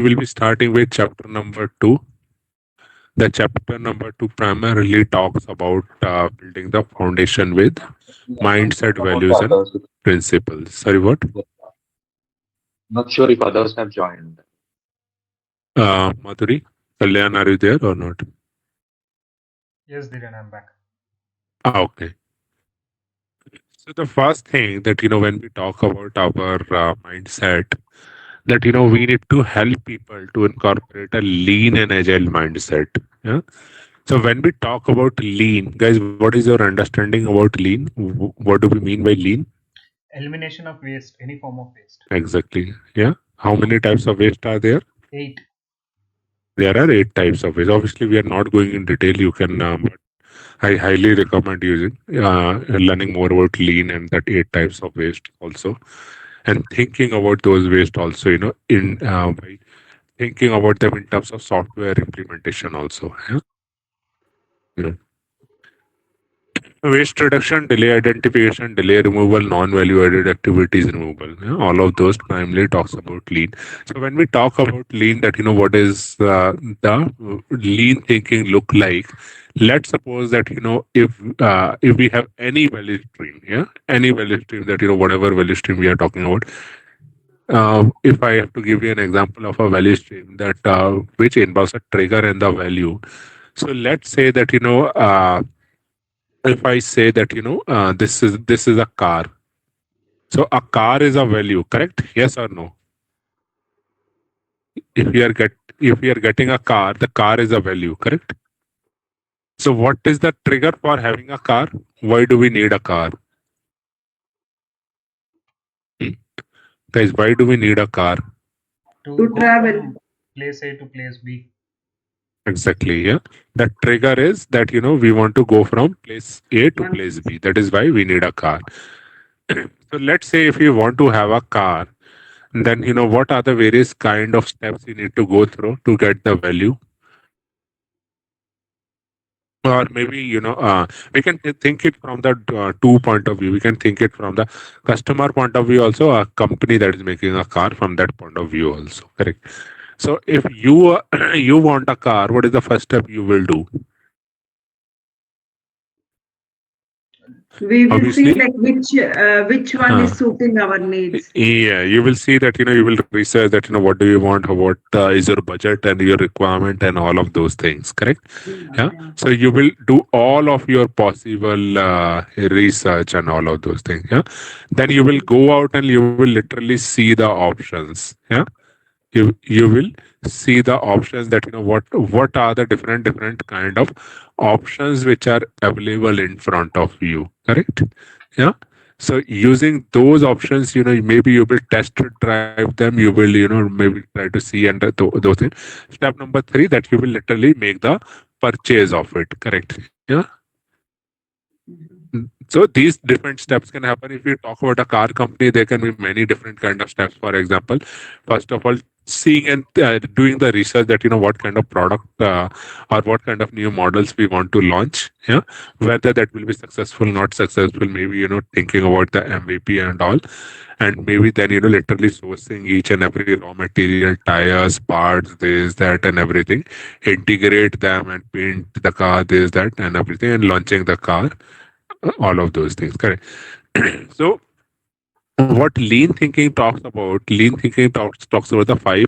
will be starting with chapter number 2. The chapter number 2 primarily talks about building the foundation with mindset, About values, and others. principles. Sorry, what? Not sure if others have joined. Madhuri, Kalyan, are you there or not? Yes, Dhiren, I'm back. Okay. So the first thing that when we talk about our mindset, that we need to help people to incorporate a lean and agile mindset. Yeah. So when we talk about lean, guys, what is your understanding about lean? What do we mean by lean? Elimination of waste, any form of waste. Exactly. Yeah. How many types of waste are there? 8. There are 8 types of waste. Obviously, we are not going in detail. You can, but I highly recommend using learning more about lean and that 8 types of waste also, and thinking about those waste also. In by thinking about them in terms of software implementation also. Yeah. Yeah. Waste reduction, delay identification, delay removal, non-value added activities removal. Yeah, all of those primarily talks about lean. So when we talk about lean, that what is the lean thinking look like? Let's suppose that if we have any value stream, yeah, any value stream that whatever value stream we are talking about. If I have to give you an example of a value stream that which involves a trigger and the value. So let's say that if I say that this is a car. So a car is a value, correct? Yes or no? If we are get if we are getting a car, the car is a value, correct? So what is the trigger for having a car? Why do we need a car? Hmm. Guys, why do we need a car? To To go travel. from place A to place B. Exactly, yeah. The trigger is that we want to go from place A to One place place. B. That is why we need a car. So let's say if you want to have a car, then what are the various kind of steps you need to go through to get the value? Or maybe we can think it from the two point of view. We can think it from the customer point of view also, a company that is making a car from that point of view also, correct? So if you you want a car, what is the first step you will do? We will see Obviously, like which one uh, is suiting our needs. yeah, you will see that you will research that what do you want, what is your budget and your requirement and all of those things, correct? Yeah, Yeah. yeah. So you will do all of your possible research and all of those things. Yeah. Then you will go out and you will literally see the options. Yeah. You will see the options that what are the different kind of options which are available in front of you, correct? Yeah. So using those options, maybe you will test drive them. You will maybe try to see and those things. Step number 3, that you will literally make the purchase of it, correct? Yeah. Mhm. So these different steps can happen. If you talk about a car company, there can be many different kind of steps. For example, first of all, seeing and doing the research that what kind of product or what kind of new models we want to launch. Yeah, whether that will be successful, not successful. Maybe thinking about the MVP and all, and maybe then literally sourcing each and every raw material, tires, parts, this, that, and everything, integrate them and paint the car, this, that, and everything, and launching the car, all of those things, correct? So what lean thinking talks about the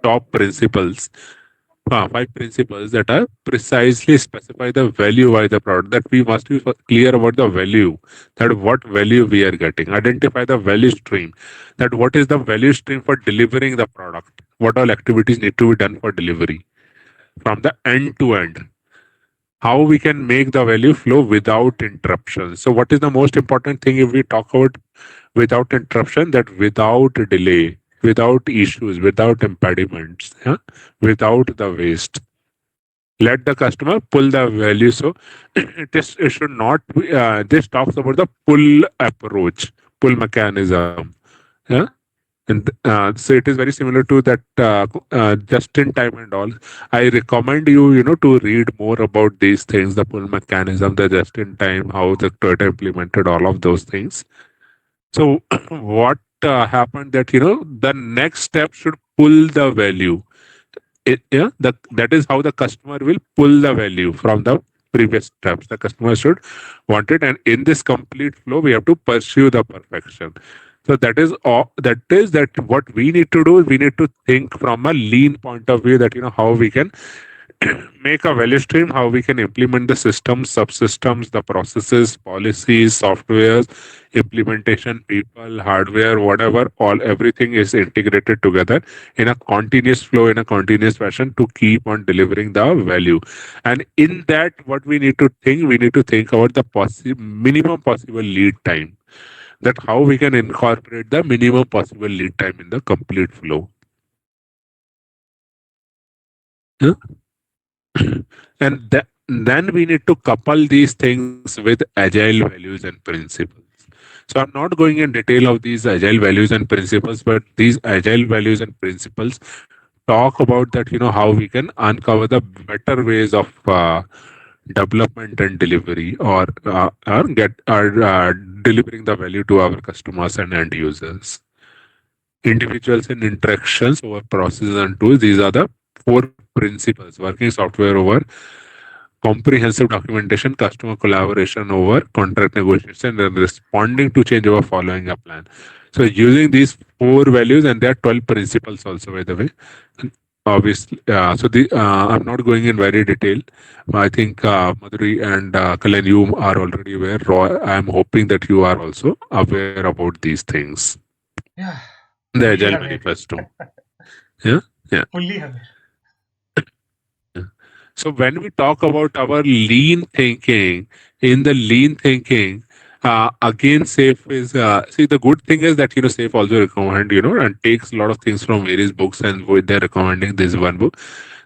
top principles, five principles that are precisely specify the value by the product, that we must be clear about the value, that what value we are getting, identify the value stream, that what is the value stream for delivering the product, what all activities need to be done for delivery from the end to end, how we can make the value flow without interruption. So what is the most important thing if we talk about without interruption? That without delay, without issues, without impediments, yeah? Without the waste. Let the customer pull the value. So it should not be, this talks about the pull approach, pull mechanism. Yeah. And so it is very similar to that just in time and all. I recommend you, to read more about these things, the pull mechanism, the just in time, how the Toyota implemented all of those things. So what happened that the next step should pull the value. That is how the customer will pull the value from the previous steps. The customer should want it, and in this complete flow, we have to pursue the perfection. So that is all. That is that what we need to do. We need to think from a lean point of view that how we can make a value stream, how we can implement the systems, subsystems, the processes, policies, softwares, implementation, people, hardware, whatever, all everything is integrated together in a continuous flow, in a continuous fashion to keep on delivering the value. And in that, what we need to think about the minimum possible lead time. That how we can incorporate the minimum possible lead time in the complete flow. Yeah? And then we need to couple these things with agile values and principles. So I'm not going in detail of these agile values and principles, but these agile values and principles talk about that, how we can uncover the better ways of development and delivery, or delivering the value to our customers and end users. Individuals and interactions over processes and tools. These are the four principles: working software over comprehensive documentation, customer collaboration over contract negotiation, and responding to change over following a plan. So using these four values, and there are 12 principles also, by the way. Obviously, I'm not going in very detail. I think Madhuri and Kalyan, you are already aware. Roy, I am hoping that you are also aware about these things Yeah, in the fully Agile aware. Manifesto. Yeah, yeah. Fully aware. Yeah. So when we talk about our lean thinking, in the lean thinking, again, SAFE is see the good thing is that SAFE also recommend and takes a lot of things from various books, and they're recommending this one book,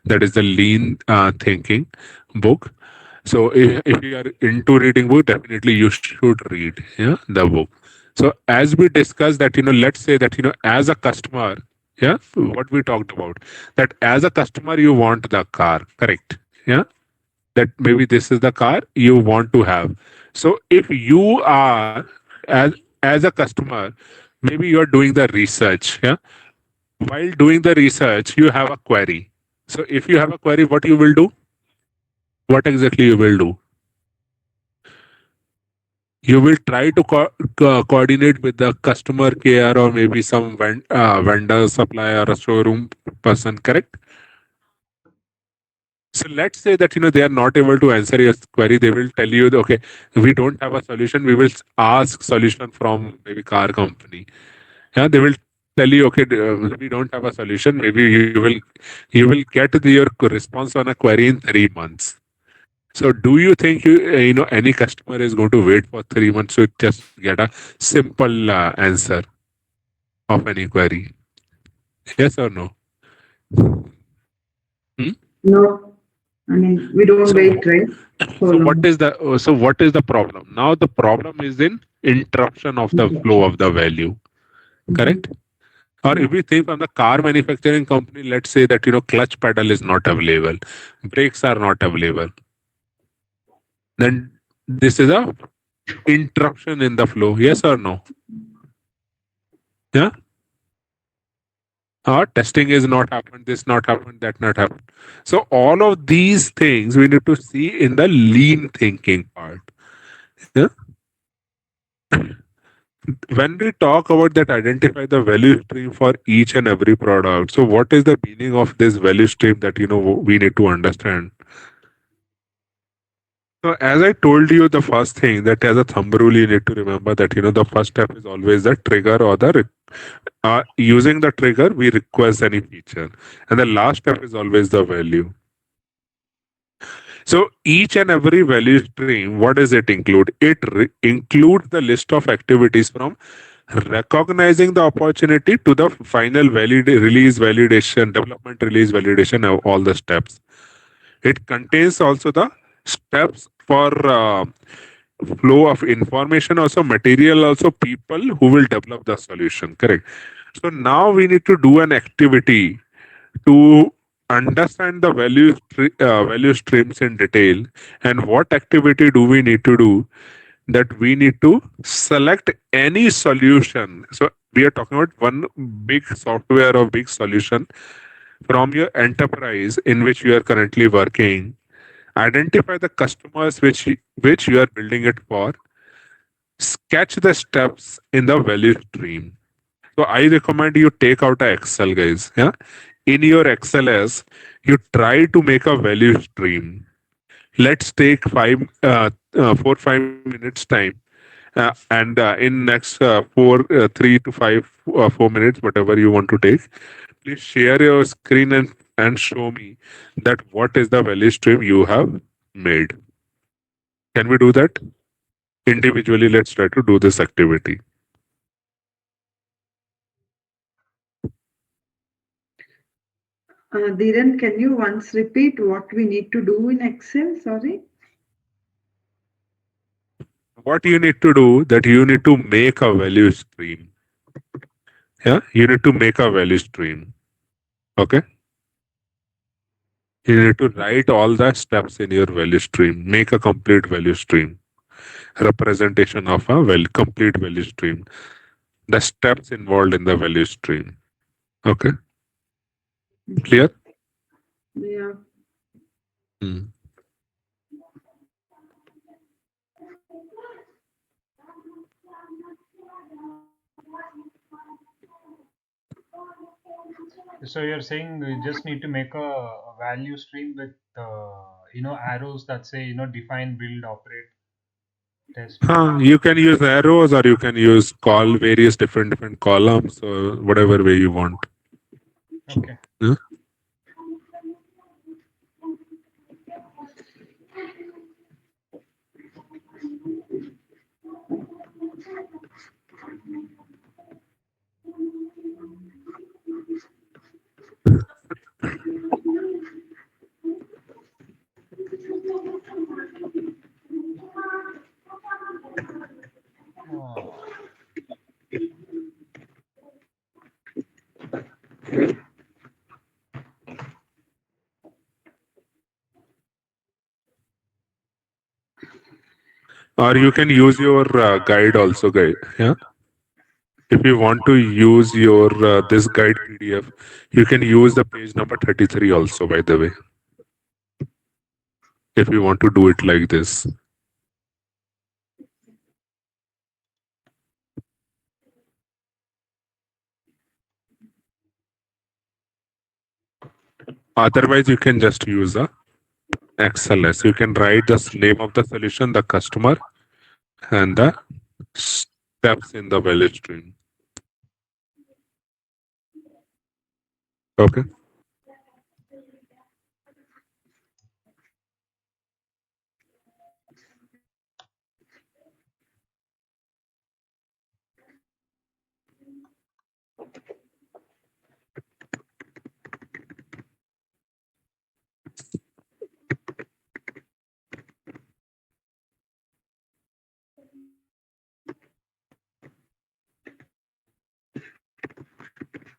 that is the lean thinking book. So if you are into reading book, definitely you should read the book. So as we discussed that let's say that as a customer, what we talked about, that as a customer you want the car, correct? Yeah, that maybe this is the car you want to have. So if you are as a customer, maybe you are doing the research. Yeah, while doing the research you have a query. So if you have a query, what you will do? What exactly you will do? You will try to coordinate with the customer care, or maybe some vendor, supplier, or showroom person, correct? So let's say that they are not able to answer your query. They will tell you, okay, we don't have a solution. We will ask solution from maybe car company. Yeah, they will tell you, okay, we don't have a solution. Maybe you will get your response on a query in 3 months. So do you think any customer is going to wait for 3 months to just get a simple answer of any query? Yes or no? Hmm? No, I mean, we don't So wait, right? So so what long. is the problem? Now the problem is in interruption of the flow of the value. Mhm. Correct? Or if we think from the car manufacturing company, let's say that clutch pedal is not available, brakes are not available. Then this is a interruption in the flow. Yes or no? Yeah. Testing is not happened, this not happened, that not happened. So all of these things we need to see in the lean thinking part. Yeah? When we talk about that, identify the value stream for each and every product. So what is the meaning of this value stream that we need to understand? So as I told you, the first thing that as a thumb rule you need to remember that the first step is always the trigger, or using the trigger we request any feature, and the last step is always the value. So each and every value stream, what does it include? It includes the list of activities from recognizing the opportunity to the final release validation, development release validation of all the steps. It contains also the steps for flow of information, also material, also people who will develop the solution. Correct. So now we need to do an activity to understand the value streams in detail. And what activity do we need to do? That we need to select any solution. So We are talking about one big software or big solution from your enterprise in which you are currently working. Identify the customers which you are building it for. Sketch the steps in the value stream. So I recommend you take out a Excel, guys. Yeah, in your XLS, you try to make a value stream. Let's take 4 5 minutes time, and in next 4 3 to 4 minutes, whatever you want to take, please share your screen and show me that what is the value stream you have made. Can we do that individually? Let's try to do this activity. Dhiren, can you once repeat what we need to do in Excel? Sorry. What you need to do, that you need to make a value stream. Yeah, you need to make a value stream. Okay, you need to write all the steps in your value stream. Make a complete value stream, representation of a complete value stream, the steps involved in the value stream. Okay, clear? Yeah. Hmm. So you're saying we just need to make a value stream with arrows that say define, build, operate, test. You can use arrows, or you can use call various different columns, or whatever way you want. Okay. Yeah? Oh. Or you can use your guide also, guide. Yeah. If you want to use your this guide PDF, you can use the page number 33 also. By the way, if you want to do it like this. Otherwise, you can just use a XLS. You can write the name of the solution, the customer, and the steps in the value stream. Okay.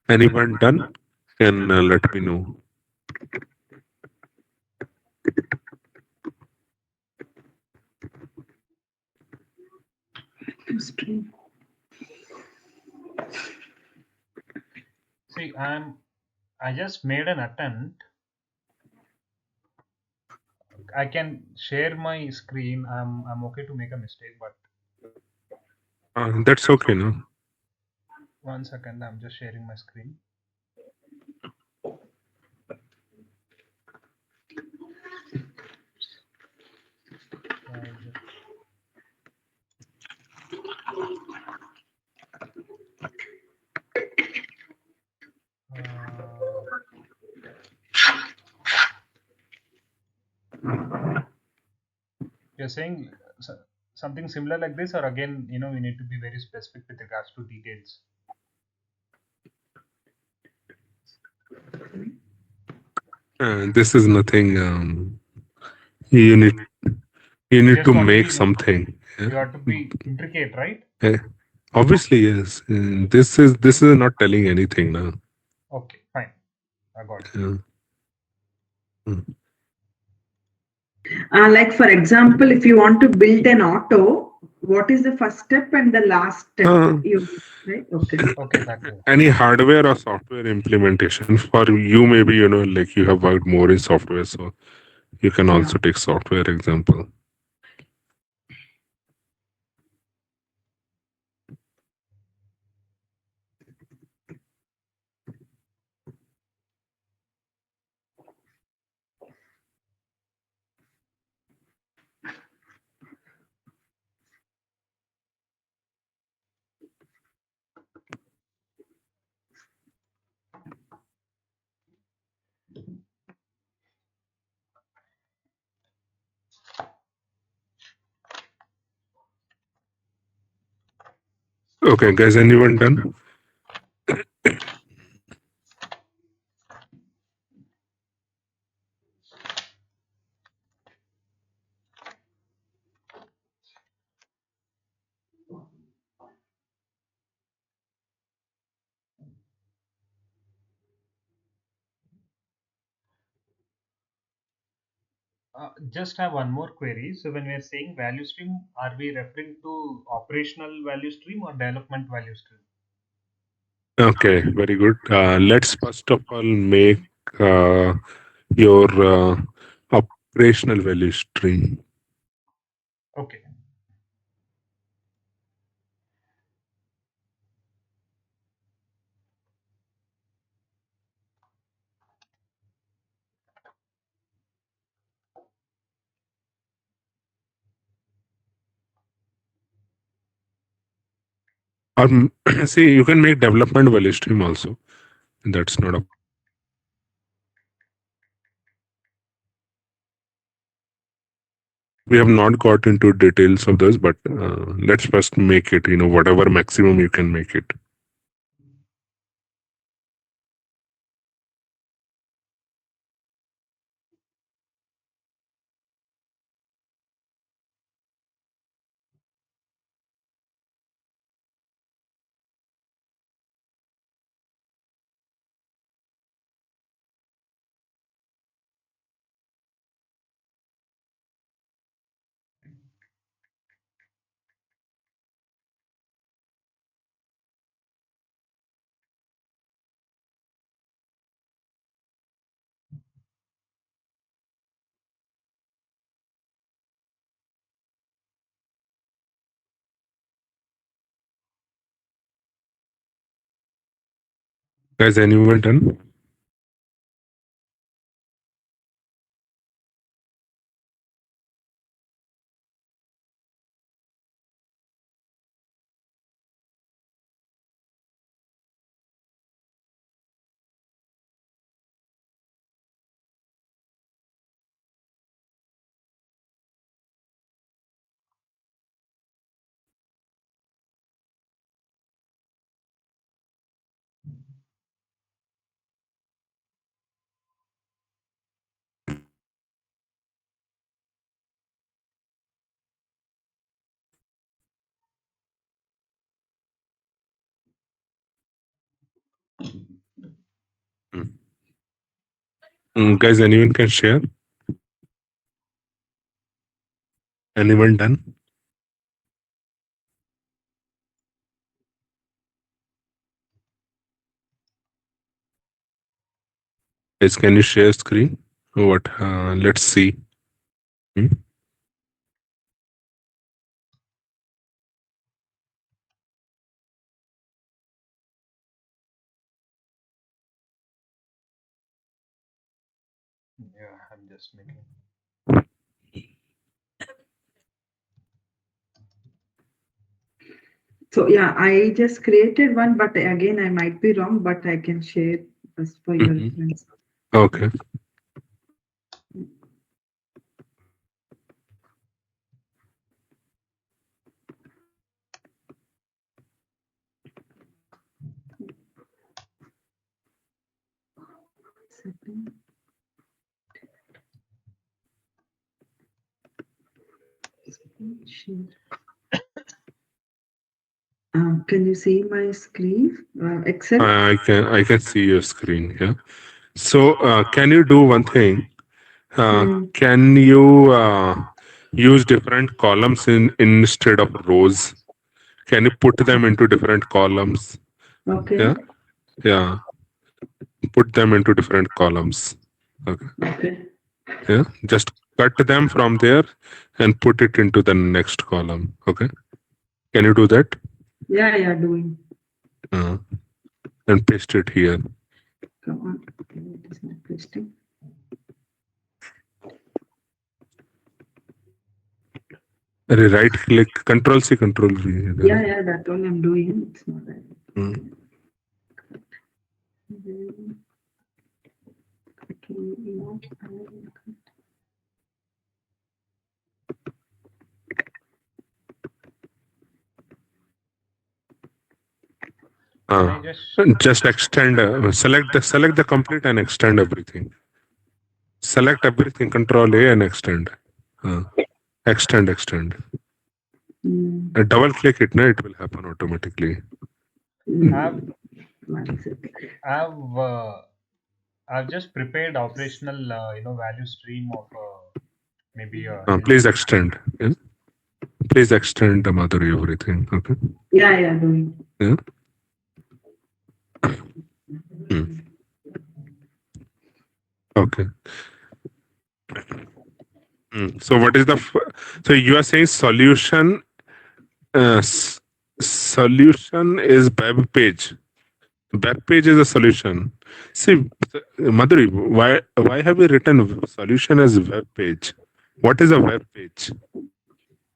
Anyone done? Can let me know. Stream. See, I just made an attempt. I can share my screen. I'm okay to make a mistake, but That's okay, no? 1 second. I'm just sharing my screen. You're saying something similar like this, or again, we need to be very specific with regards to details. This is nothing. You need you need Just to want to make be, something. you Yeah? have to be intricate, right? Eh, Obviously, yes. This is not telling anything now. Okay, fine. I got it. Yeah. Like for example, if you want to build an auto, what is the first step and the last step? Uh, Right? Okay. Okay, that way. any hardware or software implementation for you, maybe like you have worked more in software, so you can Yeah. also take software example. Okay, guys, anyone done? Just have one more query. So when we are saying value stream, are we referring to operational value stream or development value stream? Okay, very good. Let's first of all make uh, your operational value stream. Okay. Or see, you can make development value stream also. That's not a problem. We have not got into details of this, but let's first make it. Whatever maximum you can make it. Guys, anyone done? Mm. Guys, anyone can share? Anyone done? Guys, can you share screen? What? Let's see. Hmm? Yeah, I'm just making. So yeah, I just created one, but again, I might be wrong, but I can share just for your Mhm. reference. Okay. Second. Share. Can you see my screen? Excel? I can see your screen. Yeah. So can you do one thing? Hmm. Can you use different columns instead of rows. Can you put them into different columns? Okay. Yeah, yeah. Put them into different columns. Okay. Okay. Yeah, just cut them from there and put it into the next column. Okay. Can you do that? Yeah, yeah, doing. Uh, and paste it here. Come on. Okay, it is not pasting. Right click, Control C, Control V. Yeah, yeah, that one I'm doing. It's not that. Mm. Okay, no, Can Uh, I just just extend. Select the complete and extend everything. Select everything. Control A and extend. Uh, extend. mm, Double click it. No, it will happen automatically. I've mm, one second. I've I've just prepared operational value stream of maybe Please extend. Yeah? Please extend the Madhuri everything. Okay. Yeah, yeah, doing. Yeah. Hmm. Okay. So what is the? So you are saying solution. Solution is web page. Web page is a solution. See, Madhuri, why have you written solution as web page? What is a web page?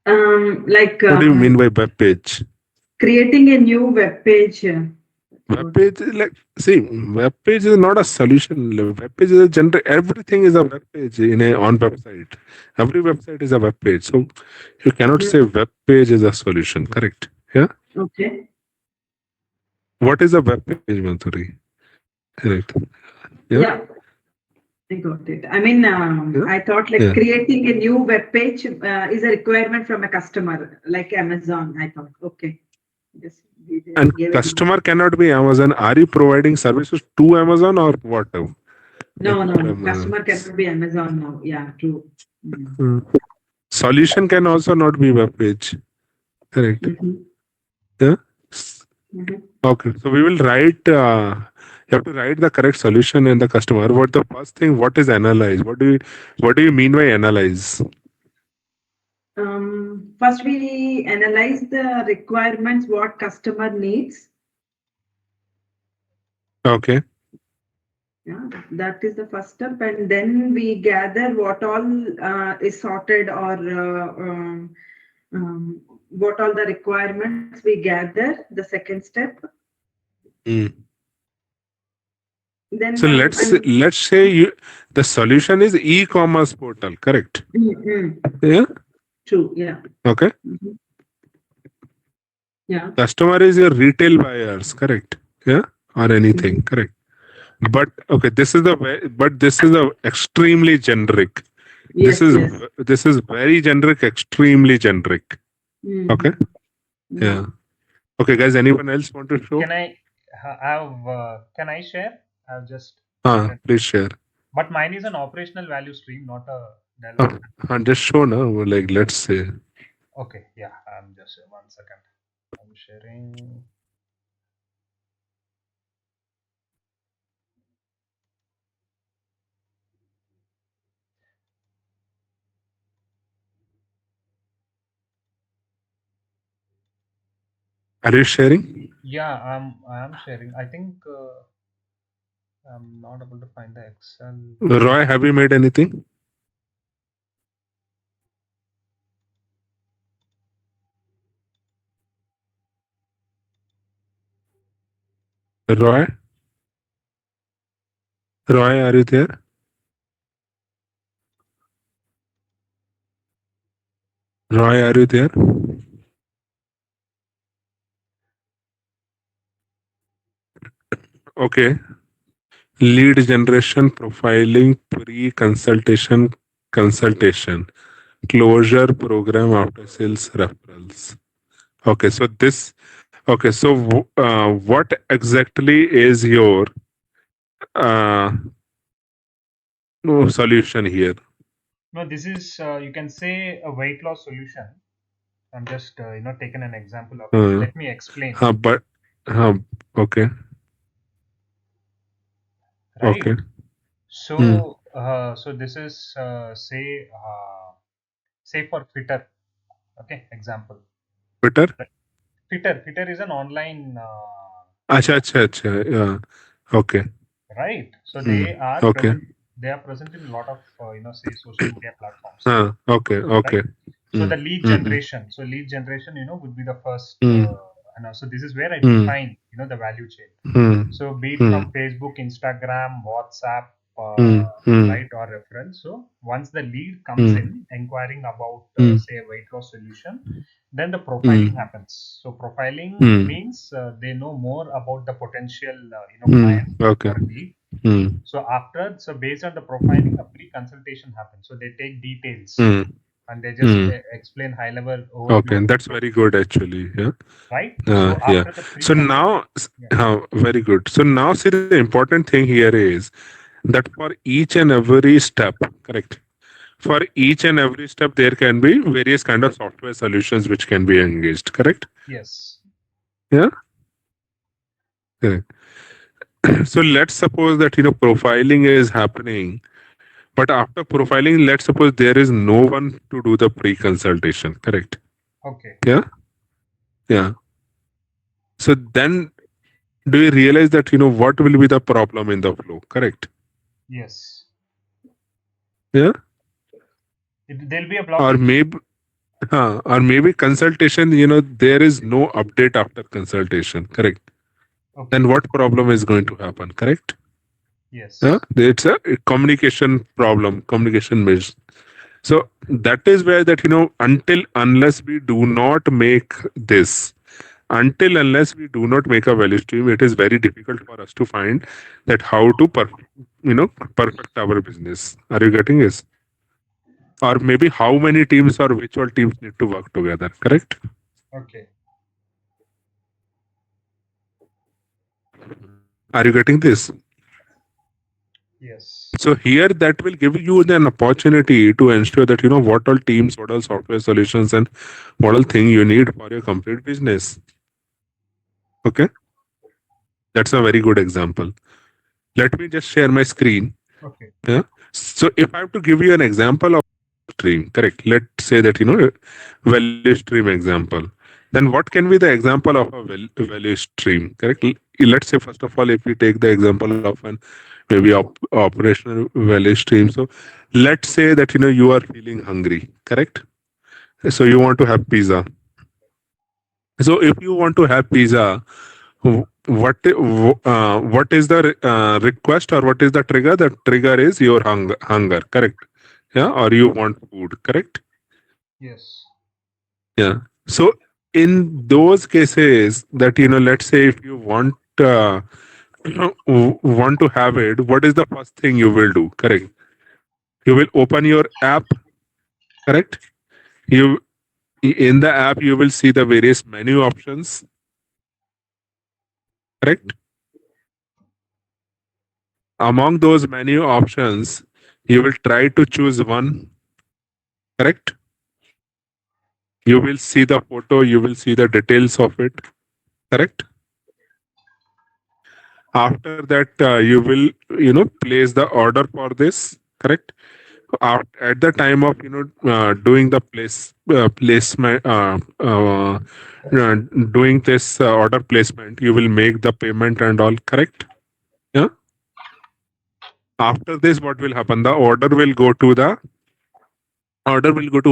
Like What do you mean by web page? creating a new web page. Web page is like, see, web page is not a solution. Web page is a general. Everything is a web page on website. Every website is a web page. So you cannot say web page is a solution. Correct? Yeah. Okay. What is a web page, Madhuri? Correct. Yeah. Yeah, I got it. I mean, Yeah. I thought like Yeah. creating a new web page is a requirement from a customer, like Amazon. I thought, okay. Just And gave it. customer cannot be Amazon. Are you providing services to Amazon or what? Like, No, no, no. Customer cannot be Amazon now. Yeah, true. Mm. solution can also not be web page. Correct. Mhm. Yeah. Mhm. Okay. So we will write. You have to write the correct solution in the customer. What the first thing? What is analyze? What do you mean by analyze? First, we analyze the requirements, what customer needs. Okay. Yeah, that is the first step, and then we gather what all is sorted or what all the requirements we gather. The second step. Mm. Then So let's say the solution is e-commerce portal. Correct. Yeah. True. Yeah. Okay. Mhm. Yeah. Customer is your retail buyers. Correct. Yeah. Or anything. Correct. But okay, this is the extremely generic. Yes. Yes. This is very generic, extremely generic. Okay. Mhm. Yeah. Okay, guys. Anyone else want to show? can I have can I share? I've just Please share. but mine is an operational value stream, not a development. Just show now. Like let's say. Okay, yeah, I'm just 1 second. I'm sharing. Are you sharing? Yeah, I'm sharing. I think I'm not able to find the Excel. Roy, have you made anything? Roy? Roy, are you there? Roy, are you there? Okay. Lead generation, profiling, pre-consultation, consultation, closure program after sales referrals. Okay, so what exactly is your solution here? No, this is you can say a weight loss solution. I'm just taking an example of it. Uh, Let me explain. but okay, Right. okay. Hmm. So this is say for Fitter. Okay, example. Twitter. Right. Fitter is an online Acha, acha, acha. Yeah. Okay. right. So Hmm. Okay. they are present in a lot of say social media platforms. Okay. Right. Okay. So Hmm. the lead Hmm. generation. So lead generation, would be the first. Hmm. So this is where I Hmm. define, the value chain. Hmm. So be it Hmm. from Facebook, Instagram, WhatsApp, Hmm. Hmm. right, or referral. So once the lead comes Hmm. in inquiring about, Hmm. say, a weight loss solution, then the Hmm. profiling happens. So profiling Hmm. means they know more about the potential, Hmm. client Okay. or lead. Hmm. So based on the profiling, a pre-consultation happens. So they take details Hmm. and they just Hmm. explain high-level overview Okay. of the That's very good actually. Yeah. right. So Yeah. after the So pre-consultation, now, yeah, very good. So now, see, the important thing here is that for each and every step, correct? For each and every step, there can be various kind of software solutions which can be engaged, correct? yes, Yeah. Correct. So let's suppose that profiling is happening, but after profiling, let's suppose there is no one to do the pre-consultation, correct? okay, Yeah. Yeah. So then, do you realize that what will be the problem in the flow, correct? yes. Yeah. There'll be a Or blockage. maybe or maybe consultation, there is no update after consultation, correct? Then Okay, what problem is going to happen, correct? Yeah, yes, it's a communication problem, communication measure. So that is where that until unless we do not make this, until unless we do not make a value stream, it is very difficult for us to find that how to perfect our business. Are you getting this? Or maybe how many teams or which all teams need to work together, correct? okay, Are you getting this? yes, So here that will give you an opportunity to ensure that what all teams, what all software solutions, and what all thing you need for your complete business. Okay, that's a very good example. Let me just share my screen. okay, Yeah. So if I have to give you an example of stream, correct? Let's say that value stream example. Then what can be the example of a value stream? Correct. Let's say first of all, if we take the example of an maybe operational value stream. So let's say that you are feeling hungry, correct? So you want to have pizza. So if you want to have pizza, what is the request or what is the trigger? The trigger is your hunger, correct? Yeah, or you want food, correct? yes, Yeah. So in those cases that let's say if you want want to have it, what is the first thing you will do? Correct. You will open your app, correct? You in the app you will see the various menu options, correct? Among those menu options, you will try to choose one, correct? You will see the photo, you will see the details of it, correct? After that, you will place the order for this, correct? At the time of doing the placement uh, doing this order placement, you will make the payment and all, correct? Yeah. After this, what will happen? The order will go to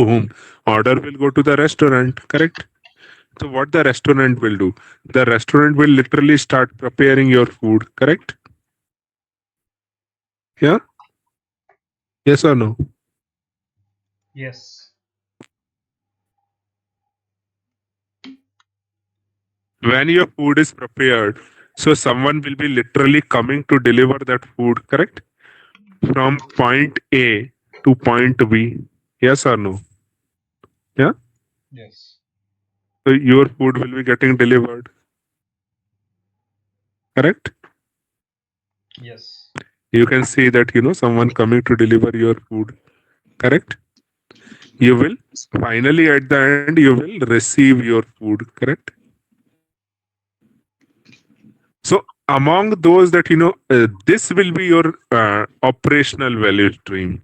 whom? Order will go to the restaurant, correct? So what the restaurant will do? The restaurant will literally start preparing your food, correct? Yeah. Yes or no? yes, When your food is prepared, so someone will be literally coming to deliver that food, correct? From point A to point B. Yes or no? Yeah. yes, So your food will be getting delivered, correct? yes, You can see that someone coming to deliver your food. correct? You will finally at the end you will receive your food, correct? So among those that this will be your operational value stream.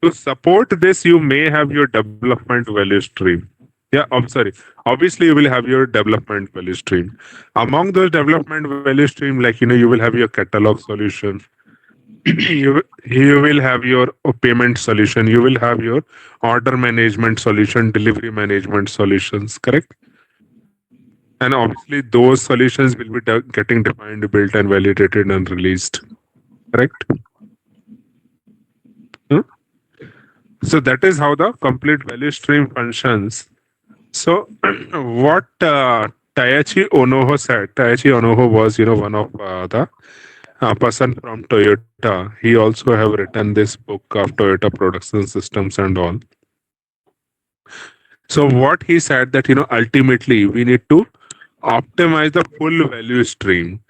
To support this, you may have your development value stream. Yeah, I'm sorry. Obviously, you will have your development value stream. Among those development value stream, like you will have your catalog solution. You will have your payment solution. You will have your order management solution, delivery management solutions. Correct. And obviously, those solutions will be getting defined, built, and validated and released. Correct. Hmm? So that is how the complete value stream functions. So, what Taiichi Onoho was, one of the person from Toyota. He also have written this book of Toyota production systems and all. So, what he said that ultimately we need to optimize the full value stream,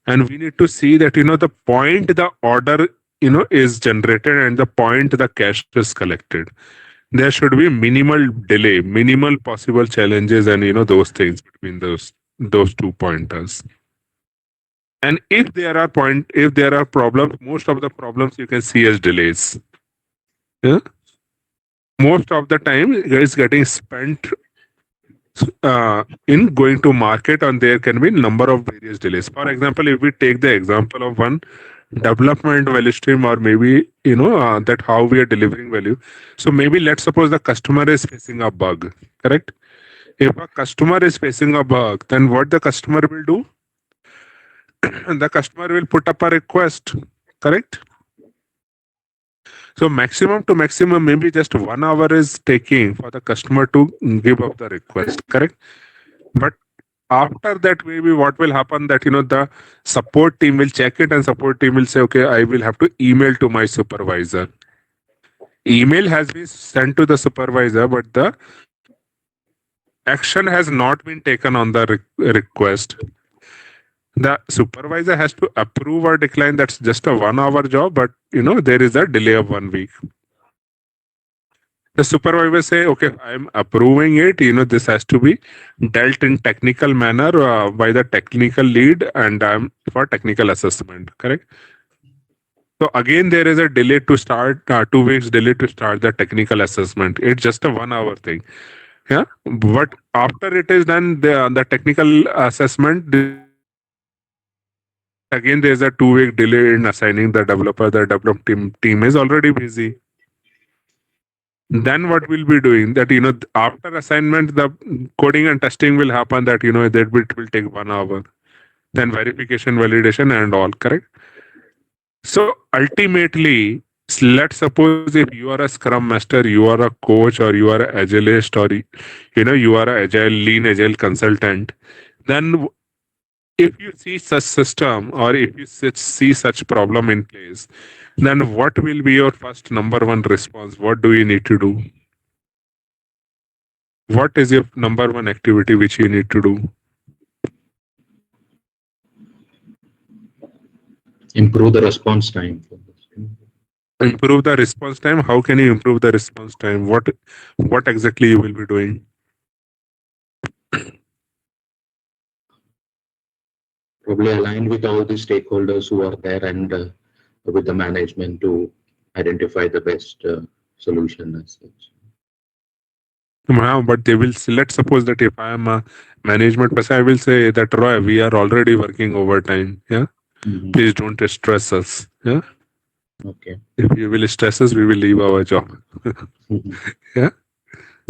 and we need to see that the point the order is generated and the point the cash is collected, there should be minimal delay, minimal possible challenges, and those things between those two pointers. And if there are problems, most of the problems you can see as delays. Yeah? Most of the time is getting spent in going to market, and there can be number of various delays. For example, if we take the example of one development value stream, or maybe that how we are delivering value. So maybe let's suppose the customer is facing a bug, correct? If a customer is facing a bug, then what the customer will do? The customer will put up a request, correct? So maximum to maximum, maybe just 1 hour is taking for the customer to give up the request, correct? But after that, maybe what will happen that the support team will check it, and support team will say, okay, I will have to email to my supervisor. Email has been sent to the supervisor, but the action has not been taken on the request. The supervisor has to approve or decline. That's just a 1 hour job, but there is a delay of 1 week. The supervisor say, okay, I'm approving it. This has to be dealt in technical manner by the technical lead, and for technical assessment. Correct. So again, there is a delay to start. 2 weeks delay to start the technical assessment. It's just a 1 hour thing. Yeah, but after it is done, the technical assessment. Again, there is a 2 week delay in assigning the developer. The development team is already busy. Then what we'll be doing that after assignment the coding and testing will happen, that that will take 1 hour, then verification, validation, and all, correct? So ultimately, let's suppose if you are a scrum master, you are a coach, or you are an agilist, or you are a agile lean agile consultant, then if you see such system, or if you see such problem in place, then what will be your first number one response? What do you need to do? What is your number one activity which you need to do? Improve the response time for this. Improve the response time. How can you improve the response time? What exactly you will be doing? Probably align with all the stakeholders who are there, and with the management to identify the best solution as such. But they will. Let's suppose that if I am a management person, I will say that Roy, we are already working overtime. Yeah, Mhm. please don't stress us. Yeah, Okay. if you will stress us, we will leave our job. Mhm. Yeah,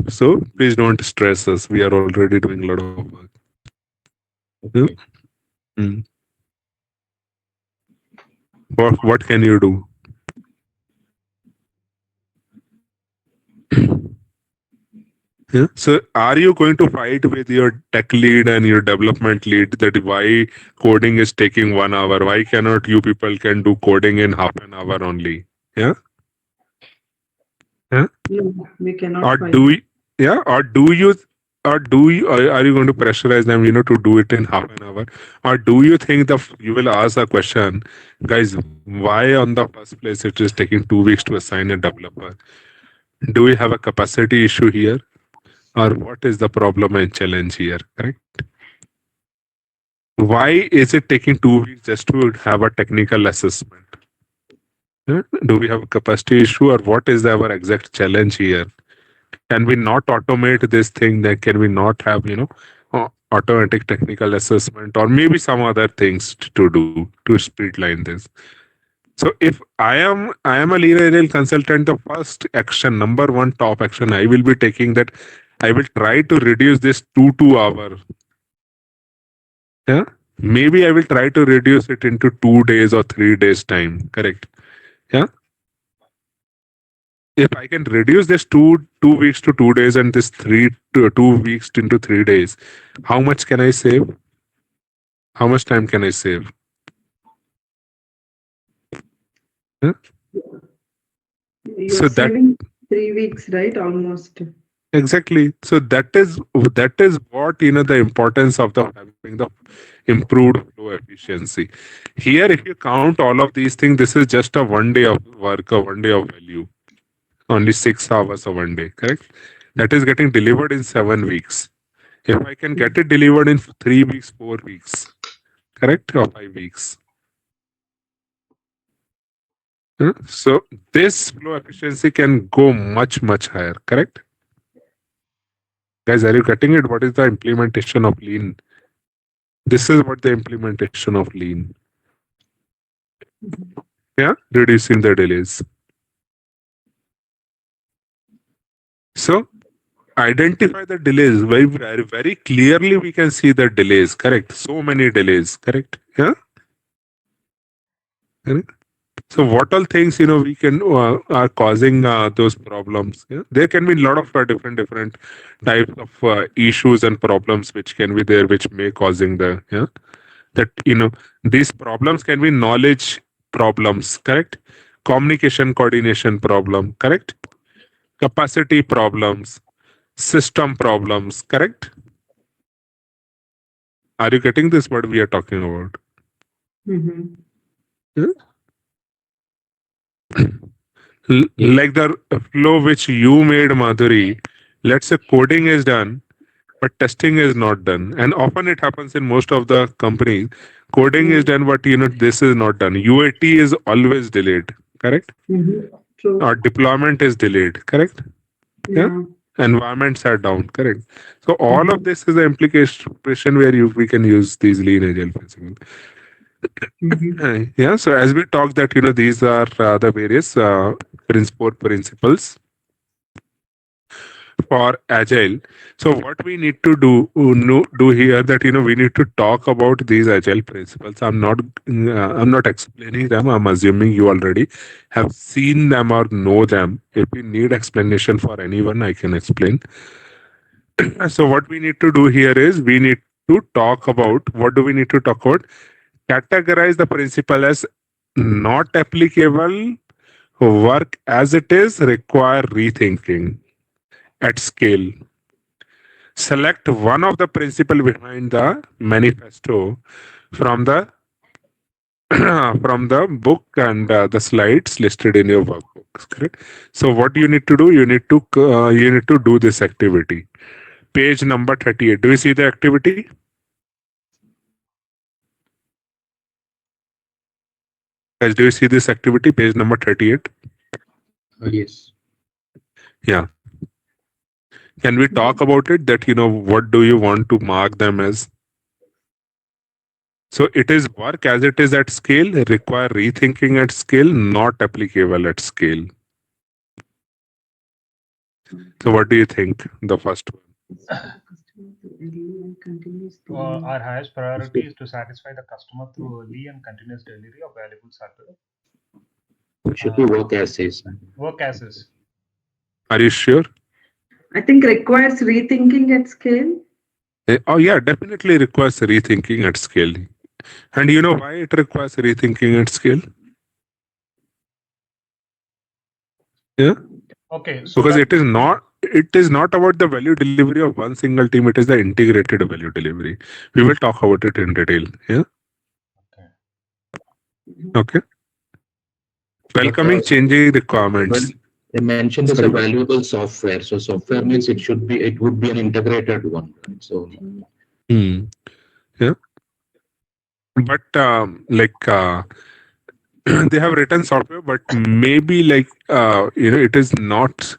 so please don't stress us. We are already doing a lot of work. Yeah? Okay. Mm. What can you do? Yeah. So, are you going to fight with your tech lead and your development lead that why coding is taking 1 hour? Why cannot you people can do coding in half an hour only? Yeah. Yeah. No, we cannot Or fight. do you, yeah? Or do you? or do you are you going to pressurize them, to do it in half an hour, or do you think you will ask a question, guys, why on the first place it is taking 2 weeks to assign a developer? Do we have a capacity issue here, or what is the problem and challenge here? Correct. Why is it taking 2 weeks just to have a technical assessment? Do we have a capacity issue, or what is our exact challenge here? Can we not automate this thing? That can we not have, automatic technical assessment, or maybe some other things to do to streamline this? So if I am a lean agile consultant, the first action, number one top action I will be taking, that I will try to reduce this 2 hour. Yeah, maybe I will try to reduce it into 2 days or 3 days time. Correct. Yeah, if I can reduce this two weeks to 2 days, and this 2 weeks into 3 days, how much can I save? How much time can I save? Yeah? You're So that saving 3 weeks, right? Almost. exactly. So that is what, the importance of the having the improved flow efficiency. Here, if you count all of these things, this is just a 1 day of work, a 1 day of value. Only 6 hours of 1 day. Correct. That is getting delivered in 7 weeks. If I can get it delivered in 3 weeks, 4 weeks, correct, or 5 weeks. So this flow efficiency can go much, much higher, correct? Guys, are you getting it? What is the implementation of lean? This is what the implementation of lean. Yeah, reducing the delays. So identify the delays very clearly. We can see the delays, correct? So many delays, correct? Yeah. Correct? So what all things, we can are causing those problems? Yeah? There can be a lot of different types of issues and problems which can be there, which may causing the, that, these problems can be knowledge problems, correct? Communication coordination problem, correct? Capacity problems, system problems, correct? Are you getting this? What we are talking about? Mhm. Yeah? Like the flow which you made, Madhuri. Let's say coding is done, but testing is not done, and often it happens in most of the companies. Coding is done, but this is not done. UAT is always delayed, correct? Mhm. True. Or deployment is delayed, correct? Yeah. Yeah. Environments are down, correct? So all of Mhm. this is the implication where we can use these lean agile principles. Mhm. Yeah. So as we talk that, these are the various principles for agile. So what we need to do here, that, we need to talk about these agile principles. I'm not explaining them. I'm assuming you already have seen them or know them. If we need explanation for anyone, I can explain. So what we need to do here is, we need to talk about, what do we need to talk about? Categorize the principle as not applicable, work as it is, require rethinking at scale. Select one of the principle behind the manifesto from the from the book and the slides listed in your workbooks. Correct. So what you need to do? You need to do this activity. Page number 38. Do you see the activity? Guys, do you see this activity? Page number 38. Yes. Yeah. Can we talk about it? That, what do you want to mark them as? So it is work as it is at scale, require rethinking at scale, not applicable at scale. So what do you think? The first one. Our highest priority is to satisfy the customer through early and continuous delivery of valuable service. Should be work as is. Work as is. Are you sure? I think requires rethinking at scale. Oh yeah, definitely requires rethinking at scale. And you know why it requires rethinking at scale? Yeah, Okay, so because that it is not. it is not about the value delivery of one single team. It is the integrated value delivery. We will talk about it in detail. Yeah. Okay. Okay. But Welcoming changing when requirements. they mentioned it's a Sorry. valuable software, so software means it would be an integrated one, right? So Hmm. Yeah. But they have written software, but maybe it is not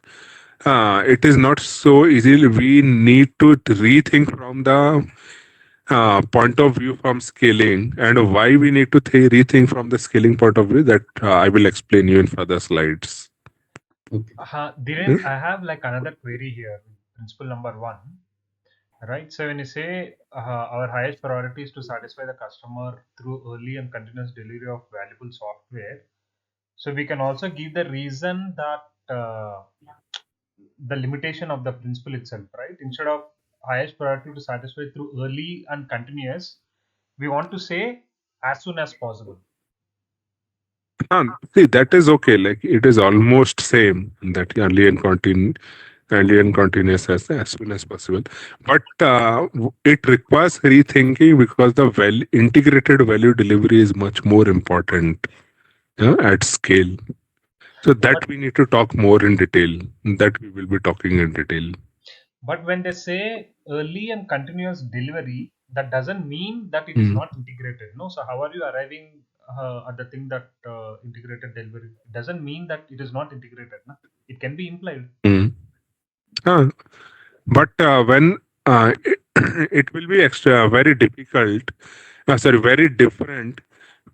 so easy. We need to rethink from the point of view from scaling, and why we need to rethink from the scaling point of view, that I will explain you in further slides. okay. Yeah? Dhiren, I have like another query here. Principle number one, right? So when you say our highest priority is to satisfy the customer through early and continuous delivery of valuable software, so we can also give the reason that the limitation of the principle itself, right? Instead of highest priority to satisfy through early and continuous, we want to say as soon as possible. See, that is okay. Like it is almost same, that early and continuous as soon as possible. But it requires rethinking, because the integrated value delivery is much more important, yeah, at scale. So that But we need to talk more in detail. That we will be talking in detail. but when they say early and continuous delivery, that doesn't mean that it is Mm, not integrated. No, so how are you arriving at the thing that integrated delivery? It doesn't mean that it is not integrated. Na? It can be implied. mm. Ah, but when it, it will be very difficult, very different,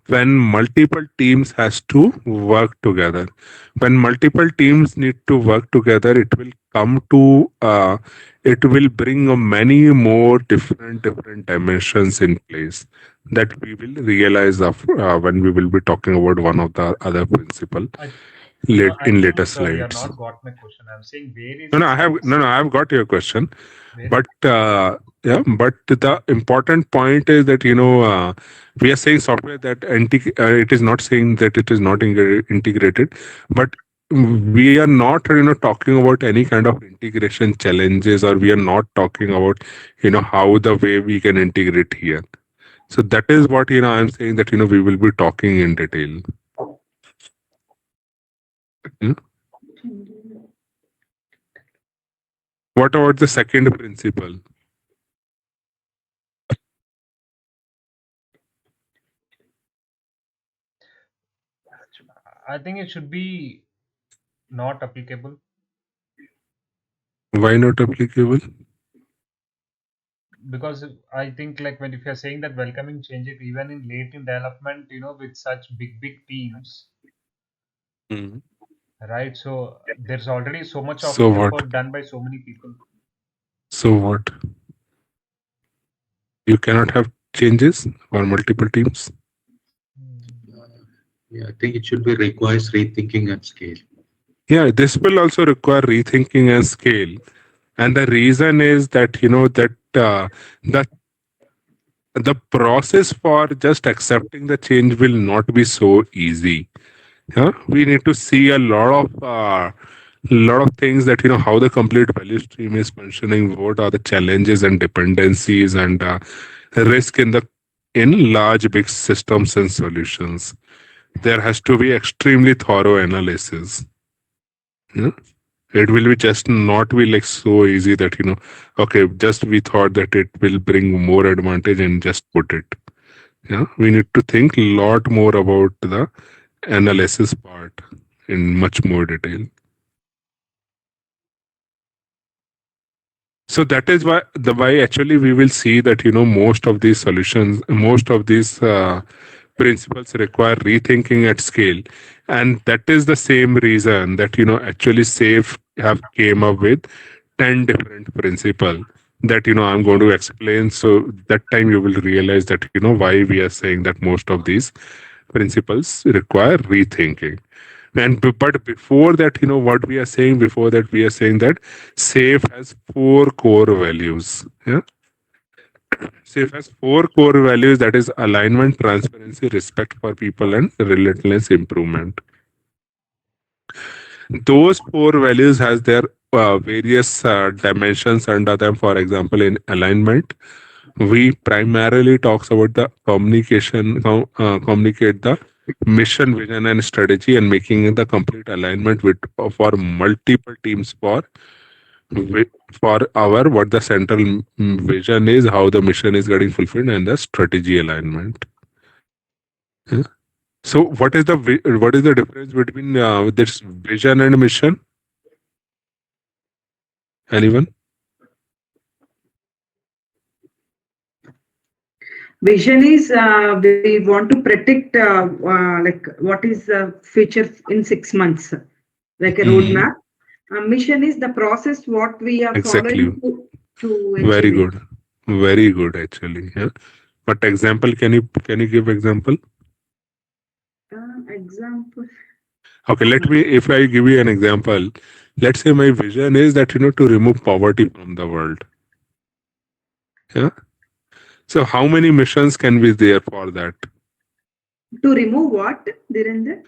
when multiple teams has to work together. When multiple teams need to work together, it will bring many more different dimensions in place, that we will realize when we will be talking about one of the other principle I, I in later think you have slides. not got my question. I'm saying where No, is no, I have that no, no. I have got your question, where but yeah, but the important point is that we are saying software that it is not saying that it is not integrated, but we are not talking about any kind of integration challenges, or we are not talking about how the way we can integrate here. So that is what I'm saying, that we will be talking in detail. Yeah. What about the second principle? I think it should be not applicable, Why not applicable? because I think like when if you're saying that welcoming changes even in late in development, with such big teams, Mm. right? So there's already so much of So what? effort done by so many people. So what? You cannot have changes for multiple teams. Yeah, I think it should be requires rethinking at scale. Yeah, this will also require rethinking and scale. And the reason is that the the process for just accepting the change will not be so easy. Yeah, we need to see a lot of things, that how the complete value stream is functioning, what are the challenges and dependencies, and risk in large big systems and solutions. There has to be extremely thorough analysis. Yeah? It will be just not be like so easy that okay, just we thought that it will bring more advantage and just put it. Yeah, we need to think a lot more about the analysis part in much more detail. So that is why actually we will see that most of these principles require rethinking at scale, and that is the same reason that actually SAFe have came up with 10 different principle that I'm going to explain. So that time you will realize that why we are saying that most of these principles require rethinking. But before that, what we are saying before that, we are saying that SAFe has four core values. Yeah, SAFe has four core values, that is alignment, transparency, respect for people, and relentless improvement. Those four values has their various dimensions under them. For example, in alignment, we primarily talks about the communicate the mission, vision, and strategy, and making the complete alignment with for multiple teams for our what the central vision is, how the mission is getting fulfilled, and the strategy alignment. Yeah. So, what is the difference between this vision and mission? Anyone? Vision is we want to predict like what is the future in 6 months, like a Hmm. roadmap. Mission is the process what we are following Exactly. to Very achieve it. good. Very good, actually. Yeah. But example, can you give example? Example. Okay, let me. If I give you an example, let's say my vision is that to remove poverty from the world. Yeah. So how many missions can be there for that? To remove what, Dhirendra?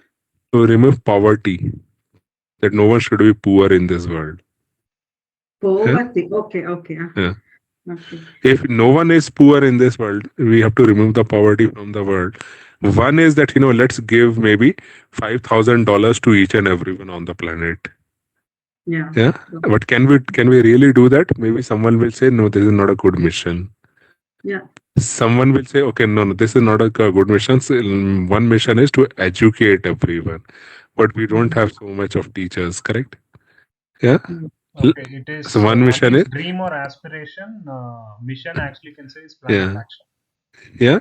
To remove poverty, that no one should be poor in this world. Yeah. Poverty. Okay, okay, Yeah. okay. If no one is poor in this world, we have to remove the poverty from the world. One is that let's give maybe $5,000 to each and everyone on the planet. Yeah. Yeah. But can we really do that? Maybe someone will say, no, this is not a good mission. Yeah. Someone will say, okay, no, no, this is not a good mission. So, one mission is to educate everyone, but we don't Mhm. have so much of teachers, correct? Yeah. Mm. L- Okay, it So is one one mission is is, dream or aspiration. Mission actually can say is plan of yeah, action. yeah.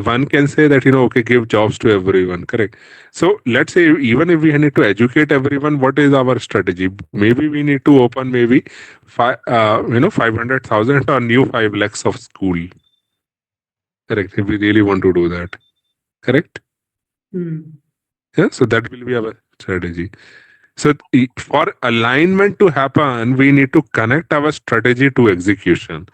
One can say that okay, give jobs to everyone, correct? So let's say even if we need to educate everyone, what is our strategy? Maybe we need to open maybe 500,000 or new 5 lakhs of school, correct? If we really want to do that, correct? Mm. Yeah. So that will be our strategy. So for alignment to happen, we need to connect our strategy to execution.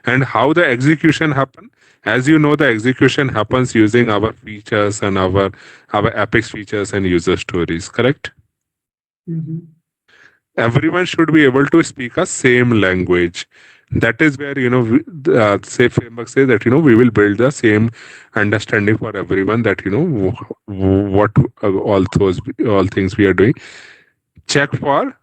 And how the execution happen? As you know, the execution happens using our features and our Apex features and user stories. Correct? Mhm. Everyone should be able to speak a same language. That is where say framework says that we will build the same understanding for everyone that what all things we are doing. Check for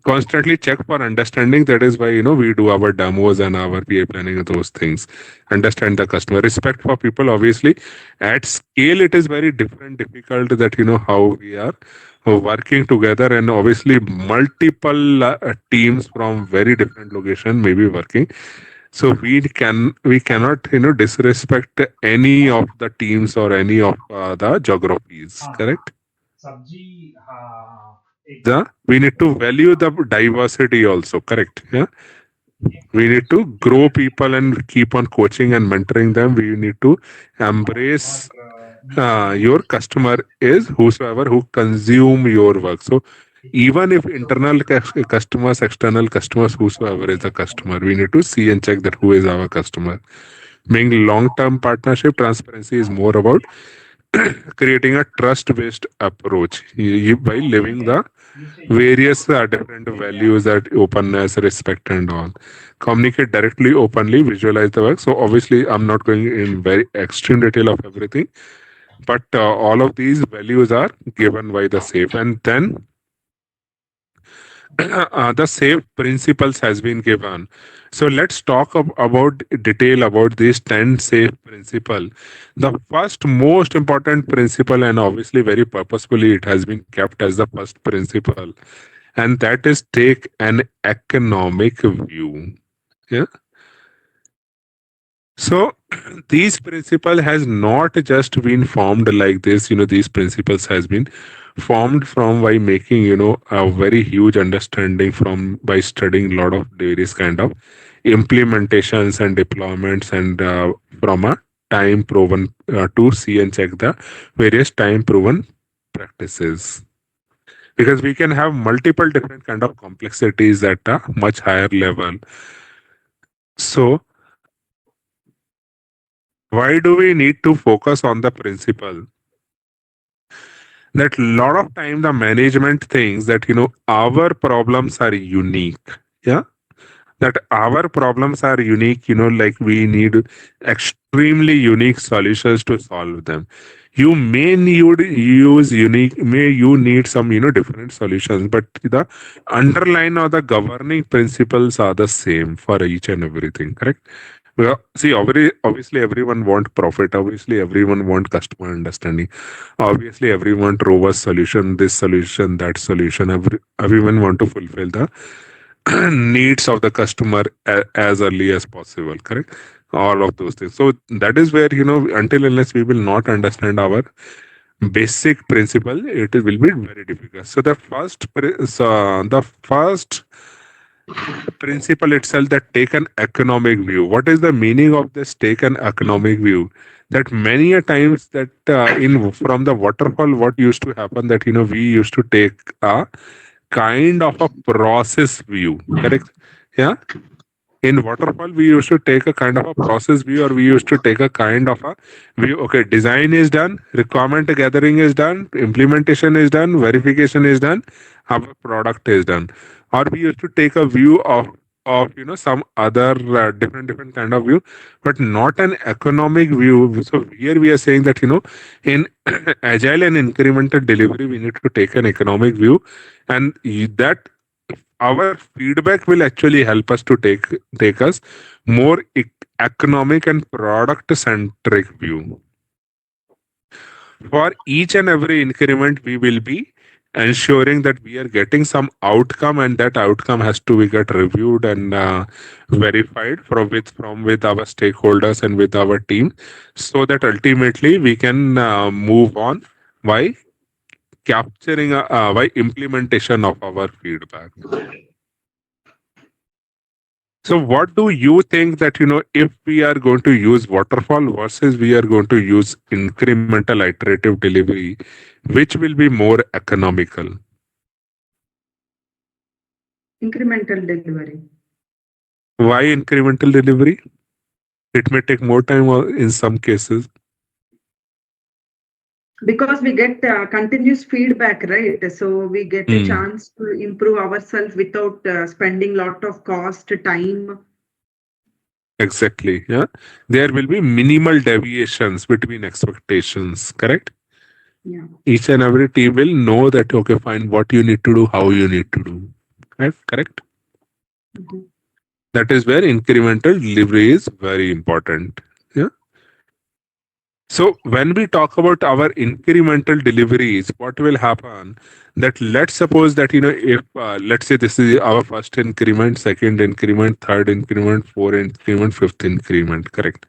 Constantly check for understanding. That is why we do our demos and our PA planning and those things. Understand the customer. Respect for people. Obviously, at scale it is very difficult that how we are working together, and obviously multiple teams from very different location may be working. So we cannot disrespect any of the teams or any of the geographies. हाँ Correct? सब्जी हाँ एक The we need to value the diversity also. Correct? Yeah. एक We need to grow people and keep on coaching and mentoring them. We need to और embrace नीचे your customer is whosoever who consume your work. So even if internal customers, external customers, whosoever is the customer, we need to see and check that who is our customer. Being long-term partnership, transparency is more about creating a trust-based approach by living the नीचे ये various different values, that openness, respect, and all. Communicate directly, openly, visualize the work. So obviously, I'm not going in very extreme detail of everything, but all of these values are given by the safe, and then the safe principles has been given. So let's talk about detail about these 10 safe principle. The first most important principle, and obviously very purposefully it has been kept as the first principle, and that is take an economic view. Yeah. So these principle has not just been formed like this. These principles has been formed from by making a very huge understanding from by studying a lot of various kind of implementations and deployments, and from a time proven to see and check the various time proven practices, because we can have multiple different kind of complexities at a much higher level. So why do we need to focus on the principle? that lot of time the management thinks that our problems are unique. Yeah, that our problems are unique, like we need extremely unique solutions to solve them. You may need use unique, may you need some different solutions, but the underline or the governing principles are the same for each and everything, correct? Well, see, obviously everyone want profit, obviously everyone want customer understanding, obviously everyone robust solution, this solution, that solution, everyone want to fulfill the needs of the customer as early as possible, correct? All of those things. So that is where, until unless we will not understand our basic principle, it will be very difficult. So the first principle itself, that take an economic view. What is the meaning of this take an economic view? That many a times that in from the waterfall, what used to happen, that we used to take a kind of a process view, correct? Yeah, in waterfall we used to take a kind of a process view, or we used to take a kind of a view. Okay, design is done, requirement gathering is done, implementation is done, verification is done, our product is done. Or we used to take a view of some other different kind of view, but not an economic view. So here we are saying that in agile and incremental delivery we need to take an economic view, and that our feedback will actually help us to take us more economic and product centric view. For each and every increment we will be ensuring that we are getting some outcome, and that outcome has to be get reviewed and verified from with our stakeholders and with our team, so that ultimately we can move on by capturing by implementation of our feedback. So, what do you think that if we are going to use waterfall versus we are going to use incremental iterative delivery, which will be more economical? Incremental delivery. Why incremental delivery? It may take more time, or in some cases. Because we get continuous feedback, right? So we get a Hmm. chance to improve ourselves without spending lot of cost, time. Exactly. Yeah. There will be minimal deviations between expectations. Correct. Yeah. Each and every team will know that okay, fine, what you need to do, how you need to do. Right? Correct. Mhm. That is where incremental delivery is very important. Yeah. So when we talk about our incremental deliveries, what will happen? That let's suppose that if let's say this is our first increment, second increment, third increment, fourth increment, fifth increment, correct?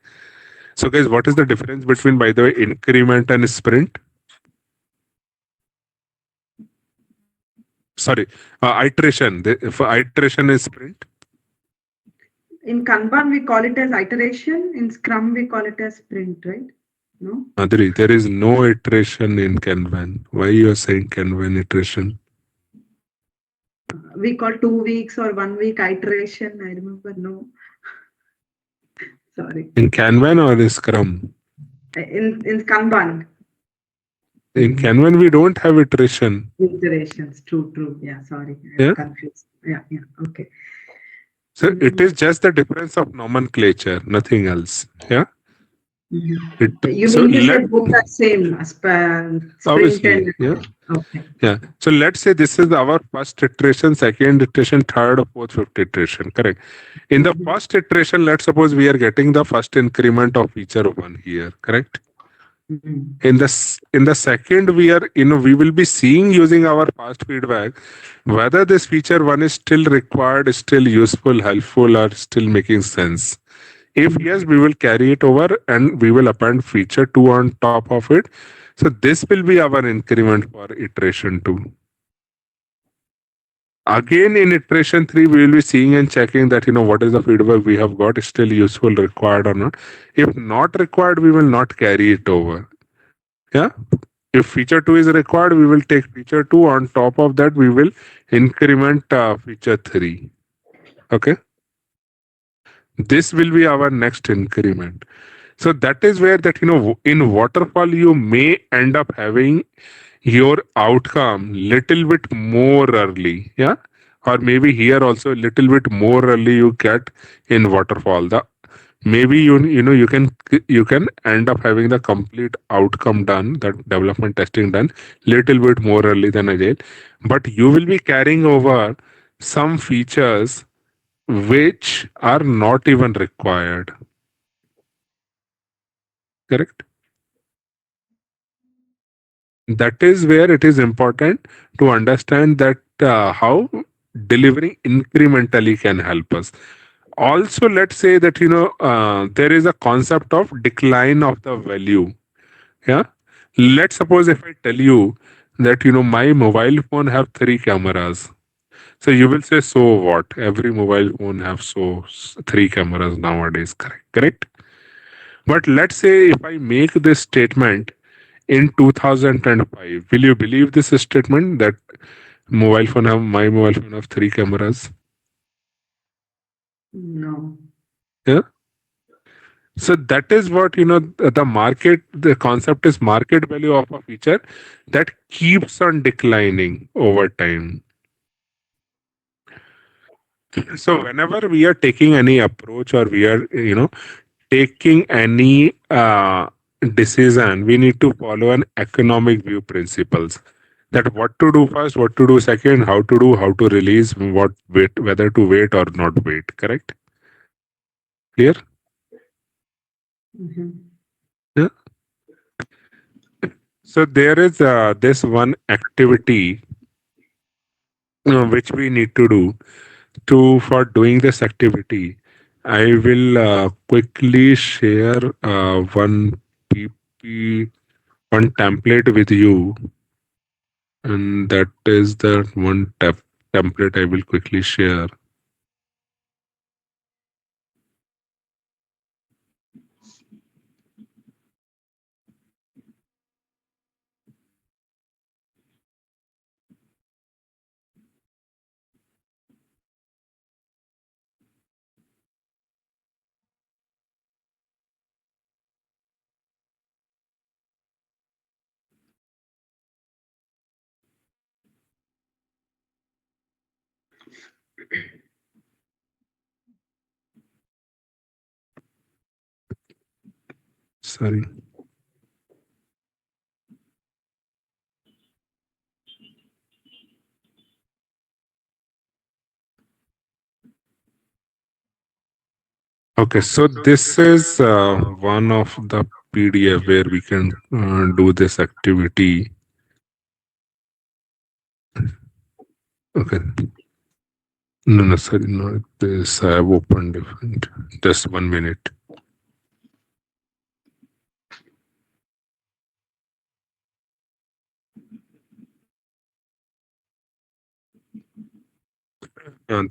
So guys, what is the difference between, by the way, increment and sprint? Sorry, iteration. For iteration is sprint. In Kanban, we call it as iteration. In Scrum, we call it as sprint, right? No? Madhuri, there is no iteration in Kanban. Why you are saying Kanban iteration? We call 2 weeks or 1 week iteration. I remember. No, sorry. In Kanban or in Scrum? In Kanban, In Kanban we don't have iteration. iterations. True. Yeah, sorry. I'm Yeah. confused. Yeah. Okay. So it Mm, is just the difference of nomenclature, nothing else. Yeah. mhm. It You so mean to say let both are same, sprint obviously, and yeah. okay. Yeah. So let's say this is our first iteration, second iteration, third, fourth, fifth iteration. Correct. In the Mhm. first iteration, let's suppose we are getting the first increment of feature one here. Correct. Mhm. In the second, we will be seeing using our past feedback whether this feature one is still required, is still useful, helpful, or still making sense. If yes, we will carry it over and we will append feature 2 on top of it. So this will be our increment for iteration 2. Again, in iteration 3, we will be seeing and checking that what is the feedback we have got, is still useful, required or not. If not required, we will not carry it over. Yeah. If feature 2 is required, we will take feature 2. On top of that, we will increment feature 3. Okay. This will be our next increment. So that is where that in waterfall you may end up having your outcome little bit more early, yeah, or maybe here also a little bit more early you get in waterfall. The maybe you can end up having the complete outcome done, that development testing done little bit more early than agile, but you will be carrying over some features which are not even required. Correct. That is where it is important to understand that how delivering incrementally can help us. Also, let's say that there is a concept of decline of the value. Yeah, let's suppose if I tell you that my mobile phone have three cameras, so you will say, so what, every mobile phone have three cameras nowadays. Correct, correct. But let's say if I make this statement in 2005, will you believe this statement that my mobile phone have three cameras? No. Yeah. So that is what the market. The concept is market value of a feature that keeps on declining over time. So whenever we are taking any approach, or we are taking any decision, we need to follow an economic view principles. That what to do first, what to do second, how to do, how to release, what wait, whether to wait or not wait. Correct? Clear? Mhm. Yeah. So there is this one activity which we need to do. To for doing this activity, I will quickly share one PP, one template with you, and that is the template I will quickly share. Sorry. Okay, so this is one of the PDF where we can do this activity. Okay, no, sorry, no, this I have opened different. Just 1 minute.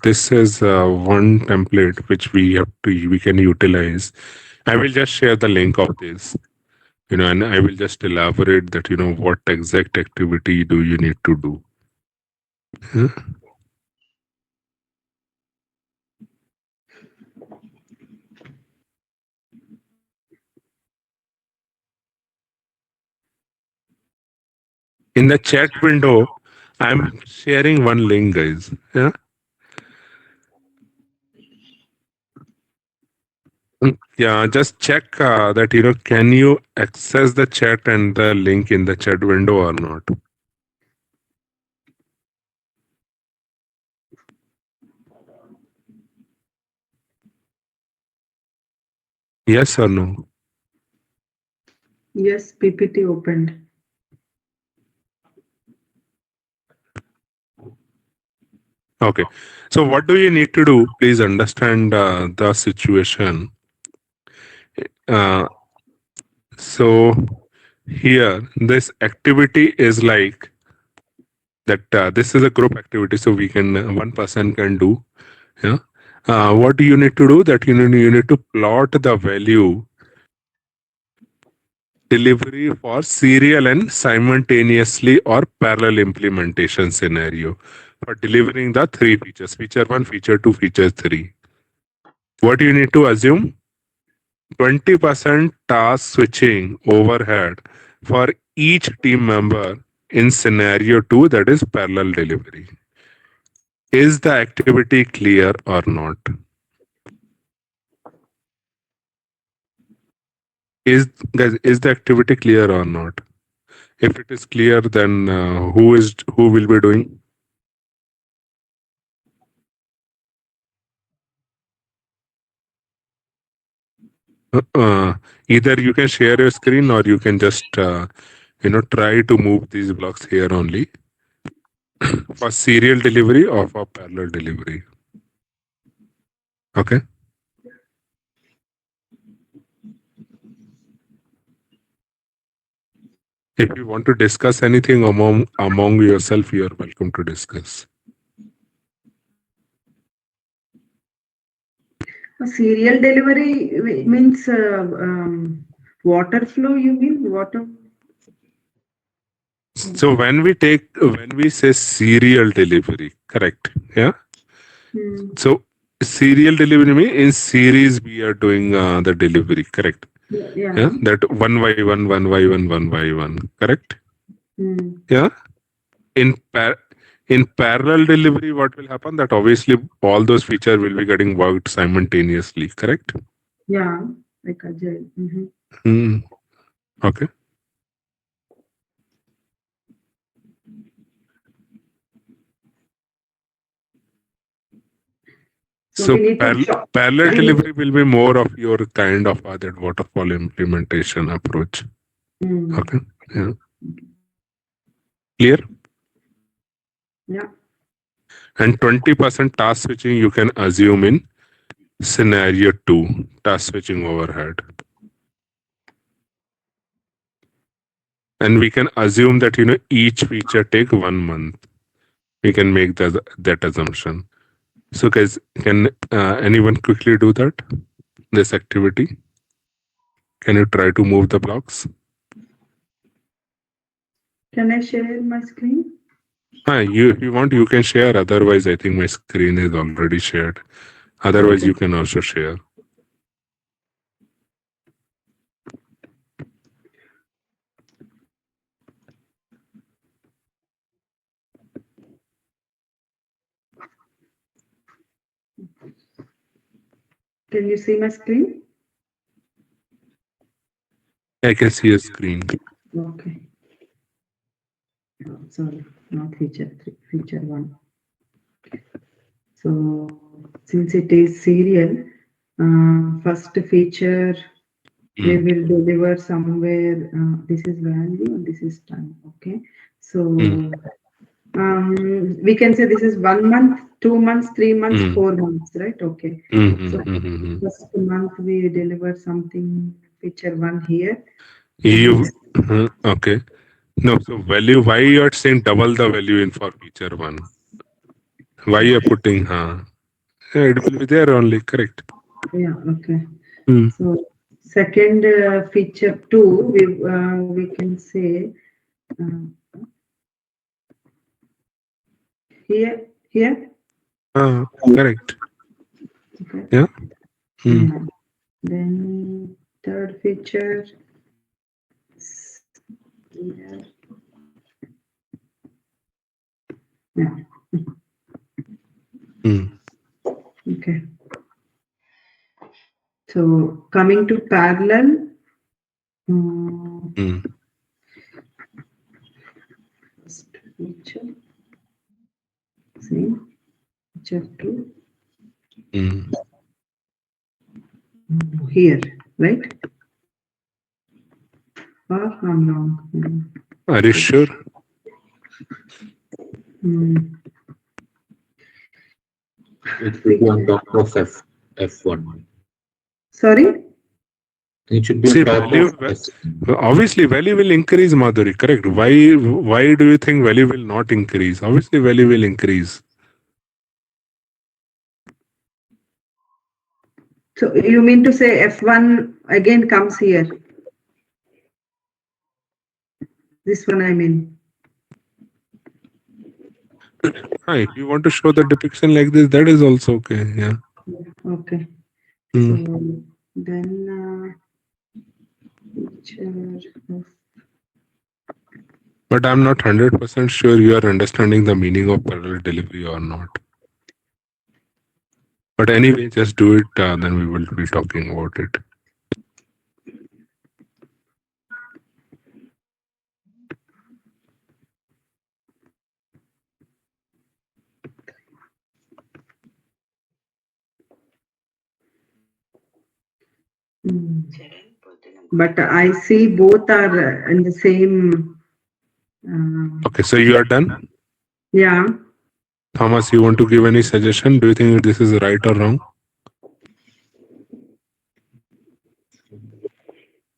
This is one template which we can utilize. I will just share the link of this, and I will just elaborate that what exact activity do you need to do. Yeah. In the chat window, I'm sharing one link, guys. Yeah. Yeah, just check that can you access the chat and the link in the chat window or not? Yes or no? Yes, PPT opened. Okay. So what do you need to do? Please understand the situation. Uh, so here, this activity is like that. This is a group activity, so we can one person can do. Yeah. What do you need to do? That you need to plot the value delivery for serial and simultaneously or parallel implementation scenario for delivering the three features: feature one, feature two, feature three. What do you need to assume? 20% task switching overhead for each team member in scenario 2, that is parallel delivery. Is the activity clear or not? Is Guys, is the activity clear or not? If it is clear, then who will be doing? Either you can share your screen or you can just try to move these blocks here only for serial delivery or for parallel delivery. Okay. If you want to discuss anything among yourself, you are welcome to discuss. Serial delivery means water flow, you mean? Water? So when we say serial delivery, correct? Yeah. So serial delivery means in series we are doing the delivery, correct? Yeah. Yeah, that one by one, one by one, one by one, correct? Yeah. In in parallel delivery, what will happen? That obviously all those features will be getting worked simultaneously, correct? Yeah, like agile. Hmm. Okay. So So we need to parallel delivery will be more of your kind of that waterfall implementation approach. Okay. Yeah. Clear? Yeah. And 20% task switching you can assume in scenario 2, task switching overhead. And we can assume that each feature take 1 month. We can make that assumption. So guys, can anyone quickly do that? This activity? Can you try to move the blocks? Can I share my screen? If you want, you can share. Otherwise, I think my screen is already shared. Otherwise, you Okay. can also share. Can you see my screen? I can see a screen. Okay. Oh, sorry, not feature 3, feature 1. So since it is serial, first feature we will deliver somewhere. This is value and this is time. Okay. So we can say this is 1 month, 2 months, 3 months, 4 months, right? Okay. So first month we deliver something feature 1 here. You okay? No, so value. Why you are saying double the value in for feature 1? Why you are putting Yeah, it will be there only. Correct. Yeah. Okay. Hmm. So second feature 2, we can say uh, here. Correct. Okay. Yeah. Hmm. Yeah. Then third feature here. Yeah. Hmm. Okay. So coming to parallel. Hmm. First feature. See. Feature 2. Hmm. Here. Right? Or I'm wrong. Are you sure? It should be on top of F1. Sorry? It should be See, on top value. of S. Obviously, value will increase, Madhuri. Correct. Why do you think value will not increase? Obviously, value will increase. So you mean to say F1 again comes here? This one I mean. If you want to show the depiction like this, that is also okay. Yeah. Okay. Hmm. So then feature of But I'm not 100% sure you are understanding the meaning of parallel delivery or not. But anyway, just do it, then we will be talking about it. Mm. But I see both are in the same. Okay, so you are done. Yeah. Thomas, you want to give any suggestion? Do you think this is right or wrong?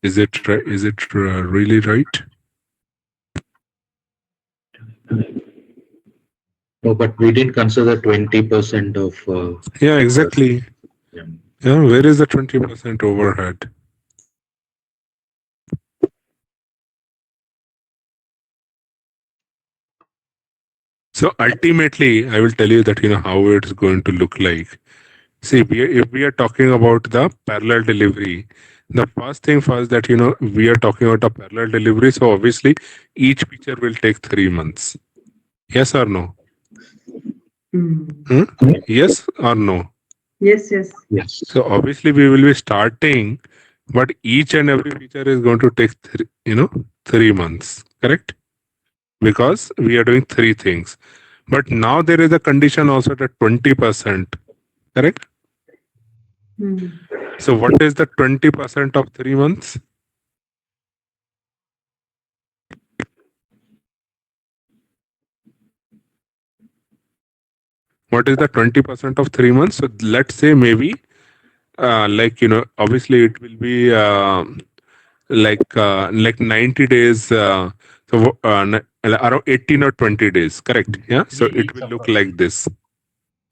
Is it really right? No, but we didn't consider 20% of. Yeah, exactly. Yeah. Yeah, where is the 20% overhead? So ultimately, I will tell you that how it's going to look like. See, if we are talking about the parallel delivery, the first thing first that we are talking about a parallel delivery. So obviously, each feature will take 3 months. Yes or no? Mm. Hmm? Yes or no? Yes, yes. Yes. So obviously, we will be starting, but each and every feature is going to take 3 months. Correct? Because we are doing three things. But now there is a condition also that 20%. Correct? Mm. So what is the 20% of 3 months? What is the 20% of 3 months? So let's say maybe like obviously it will be like 90 days. Around 18 or 20 days. Correct? Yeah. So 3 it weeks will look approximately. like this.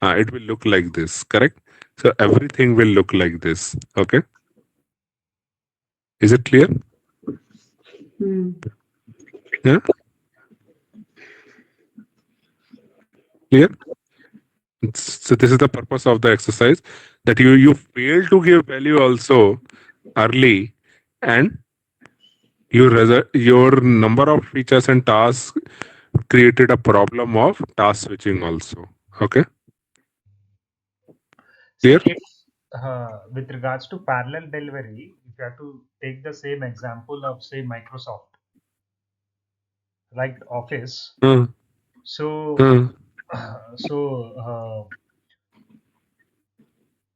It will look like this. Correct? So everything will look like this. Okay. Is it clear? Mm. Yeah. Clear. So this is the purpose of the exercise, that you fail to give value also early, and your number of features and tasks created a problem of task switching also. Okay, See, clear? if with regards to parallel delivery, if you have to take the same example of say Microsoft, like Office, Uh, so uh, so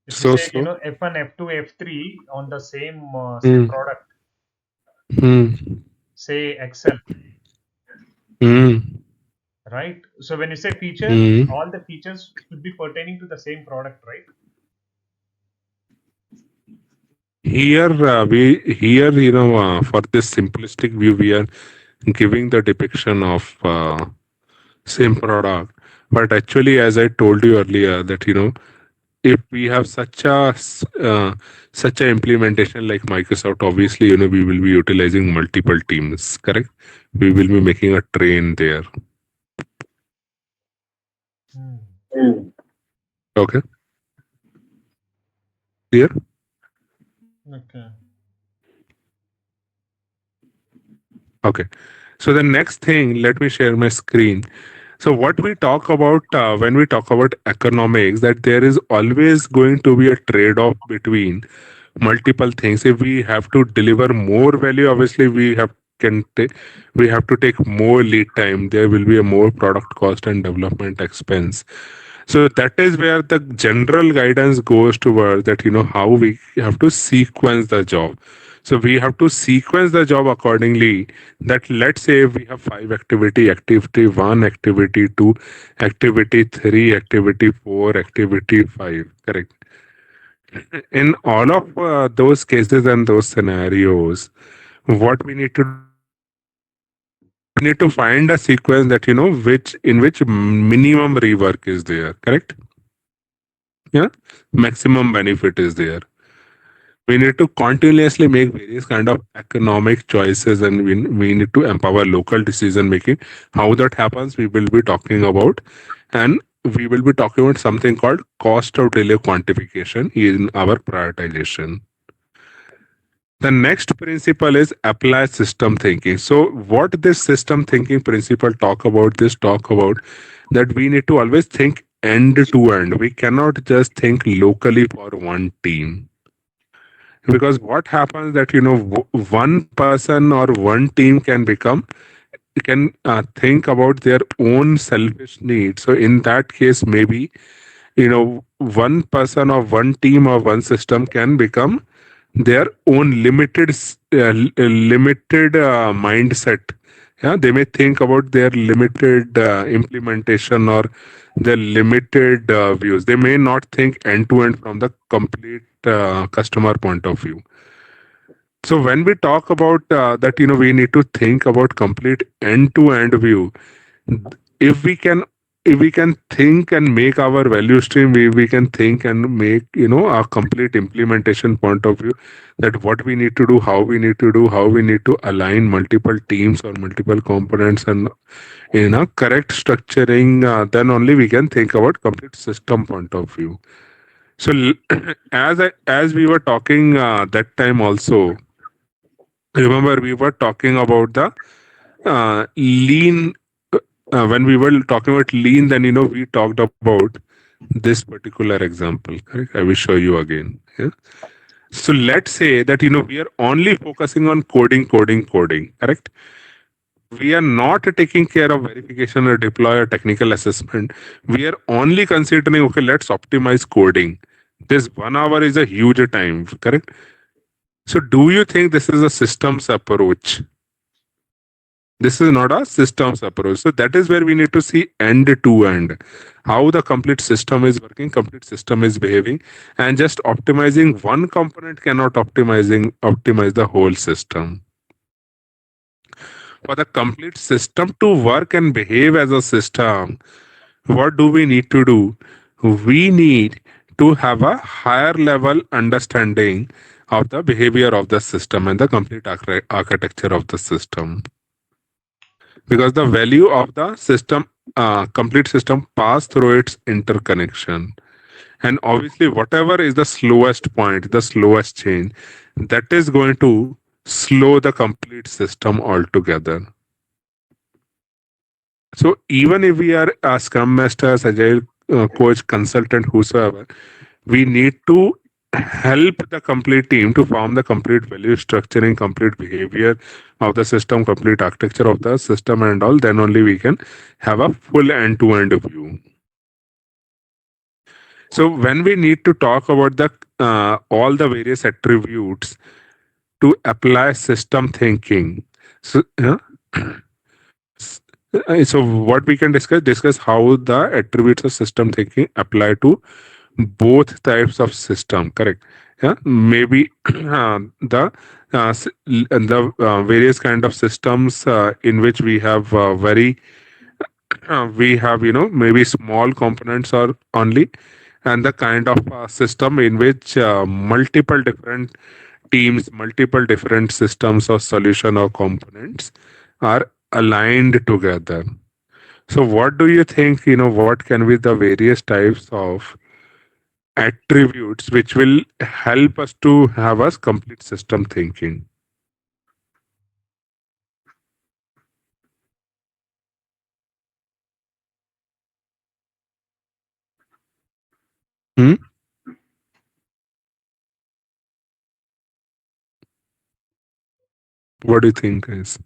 if you so say so. F1, F2, F3 on the same Hmm, product, hmm, say Excel, hmm, right? So when you say feature, hmm. all the features should be pertaining to the same product, right? Here for this simplistic view we are giving the depiction of same product, but actually as I told you earlier that if we have such a implementation like Microsoft, obviously we will be utilizing multiple teams. Correct? We will be making a train there. Hmm. Okay, clear? Okay. Okay. So the next thing, let me share my screen. So what we talk about when we talk about economics, that there is always going to be a trade-off between multiple things. If we have to deliver more value, obviously we have to take more lead time. There will be a more product cost and development expense. So that is where the general guidance goes toward that, how we have to sequence the job. So we have to sequence the job accordingly. That let's say we have five activity one, activity two, activity three, activity four, activity five. Correct. In all of those cases and those scenarios, what we need to do is we need to find a sequence that which in which minimum rework is there. Correct? Yeah, maximum benefit is there. We need to continuously make various kind of economic choices, and we need to empower local decision making. How that happens, we will be talking about, and we will be talking about something called cost of delay quantification in our prioritization. The next principle is apply system thinking. So what this system thinking principle talk about that we need to always think end to end. We cannot just think locally for one team, because what happens that one person or one team can think about their own selfish needs. So in that case, maybe one person or one team or one system can become their own limited mindset. Yeah, they may think about their limited implementation or their limited views. They may not think end to end from the complete customer point of view. So when we talk about that, we need to think about complete end to end view. If we can, if we can think and make our value stream, we can think and make a complete implementation point of view, that what we need to do, how we need to do, how we need to align multiple teams or multiple components, and in a correct structuring, then only we can think about complete system point of view. So as we were talking that time also, remember we were talking about the lean. When we were talking about lean, then we talked about this particular example. Correct? I will show you again. Yeah. So let's say that we are only focusing on coding. Correct? We are not taking care of verification or deploy or technical assessment. We are only considering, okay, let's optimize coding. This 1 hour is a huge time. Correct? So do you think this is a systems approach? This is not a systems approach. So that is where we need to see end to end, how the complete system is working, complete system is behaving, and just optimizing one component cannot optimize the whole system. For the complete system to work and behave as a system, what do we need to do? We need to have a higher level understanding of the behavior of the system and the complete architecture of the system, because the value of the system, complete system, pass through its interconnection. And obviously whatever is the slowest point, the slowest change, that is going to slow the complete system altogether. So even if we are a scrum masters, agile coach, consultant, whosoever, we need to help the complete team to form the complete value structuring, complete behavior of the system, complete architecture of the system, and all. Then only we can have a full end-to-end view. So when we need to talk about the all the various attributes to apply system thinking, so so what we can discuss how the attributes of system thinking apply to both types of system. Correct? Yeah, maybe the various kind of systems in which we have we have maybe small components or only, and the kind of system in which multiple different teams, multiple different systems or solution or components are aligned together. So what do you think, what can be the various types of attributes which will help us to have us complete system thinking? Hmm? What do you think, guys?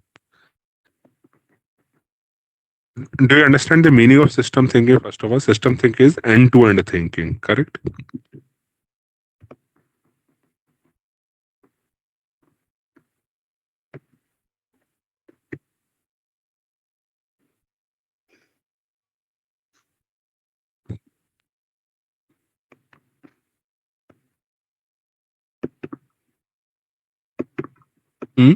Do you understand the meaning of system thinking? First of all, system thinking is end-to-end thinking, correct? Hmm?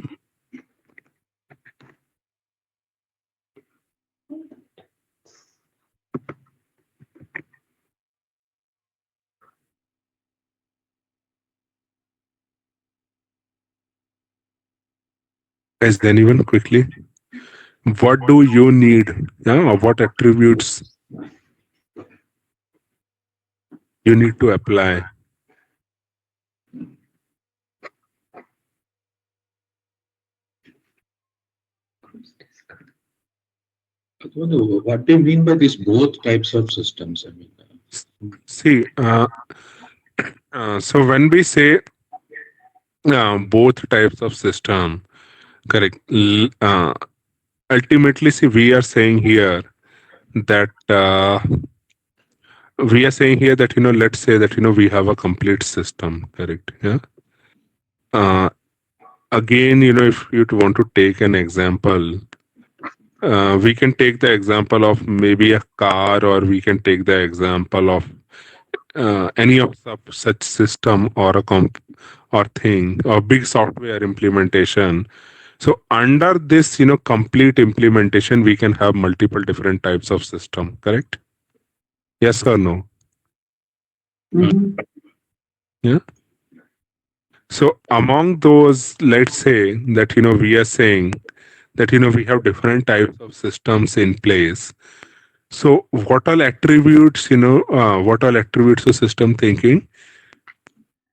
Guys, then even quickly, what do you need? Yeah, or what attributes you need to apply? What do you mean by these both types of systems? I mean, See, so when we say both types of system, correct. Ultimately, see, we are saying here that let's say that we have a complete system, correct? Yeah. Uh, Again, if you want to take an example, we can take the example of maybe a car, or we can take the example of any of such system or a or thing or big software implementation. So under this, complete implementation, we can have multiple different types of system, correct? Yes or no? Mhm. Yeah. So among those, let's say that we are saying that we have different types of systems in place. So what all attributes of system thinking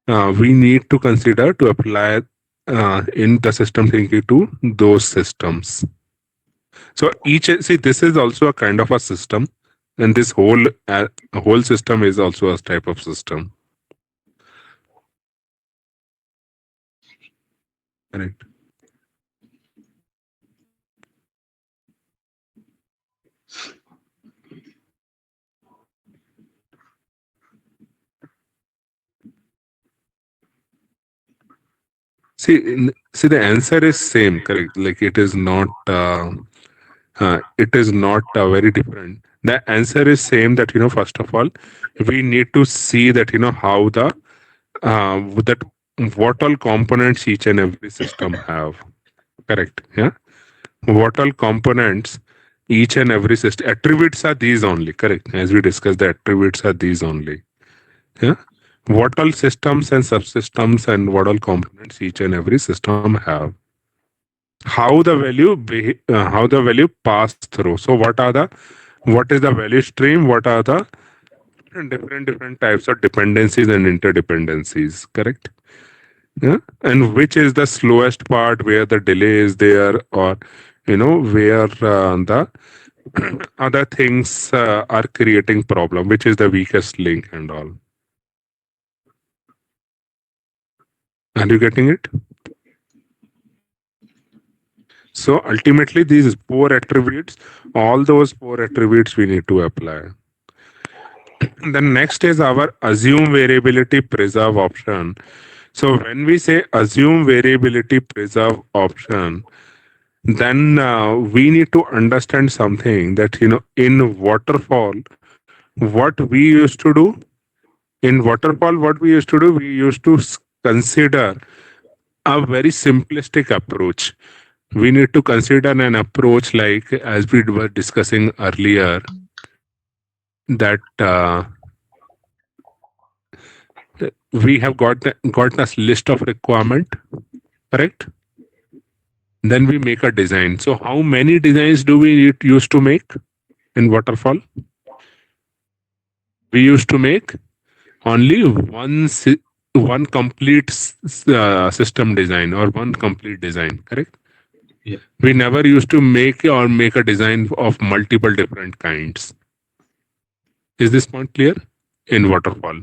we need to consider to apply in the system thinking to those systems. So each see this is also a kind of a system, and this whole system is also a type of system. Correct. See, the answer is same. Correct. Like it is not. It is not very different. The answer is same. That first of all, we need to see that how that what all components each and every system have. Correct. Yeah. What all components each and every system attributes are these only. Correct. As we discussed, the attributes are these only. Yeah. What all systems and subsystems and what all components each and every system have. How the value pass through. So what is the value stream? What are the different types of dependencies and interdependencies? Correct. Yeah. And which is the slowest part where the delay is there, or where the other things are creating problem, which is the weakest link and all. Are you getting it? So ultimately these four attributes, all those four attributes we need to apply. Then next is our assume variability preserve option. So when we say assume variability preserve option, then we need to understand something that in waterfall, what we used to do what we used to do, we used to consider a very simplistic approach. We need to consider an approach like, as we were discussing earlier, that we have got a list of requirement, correct? Then we make a design. So how many designs do we used to make in waterfall? We used to make only one complete system design, or one complete design, correct? yeah. We never used to make a design of multiple different kinds. Is this point clear? In waterfall.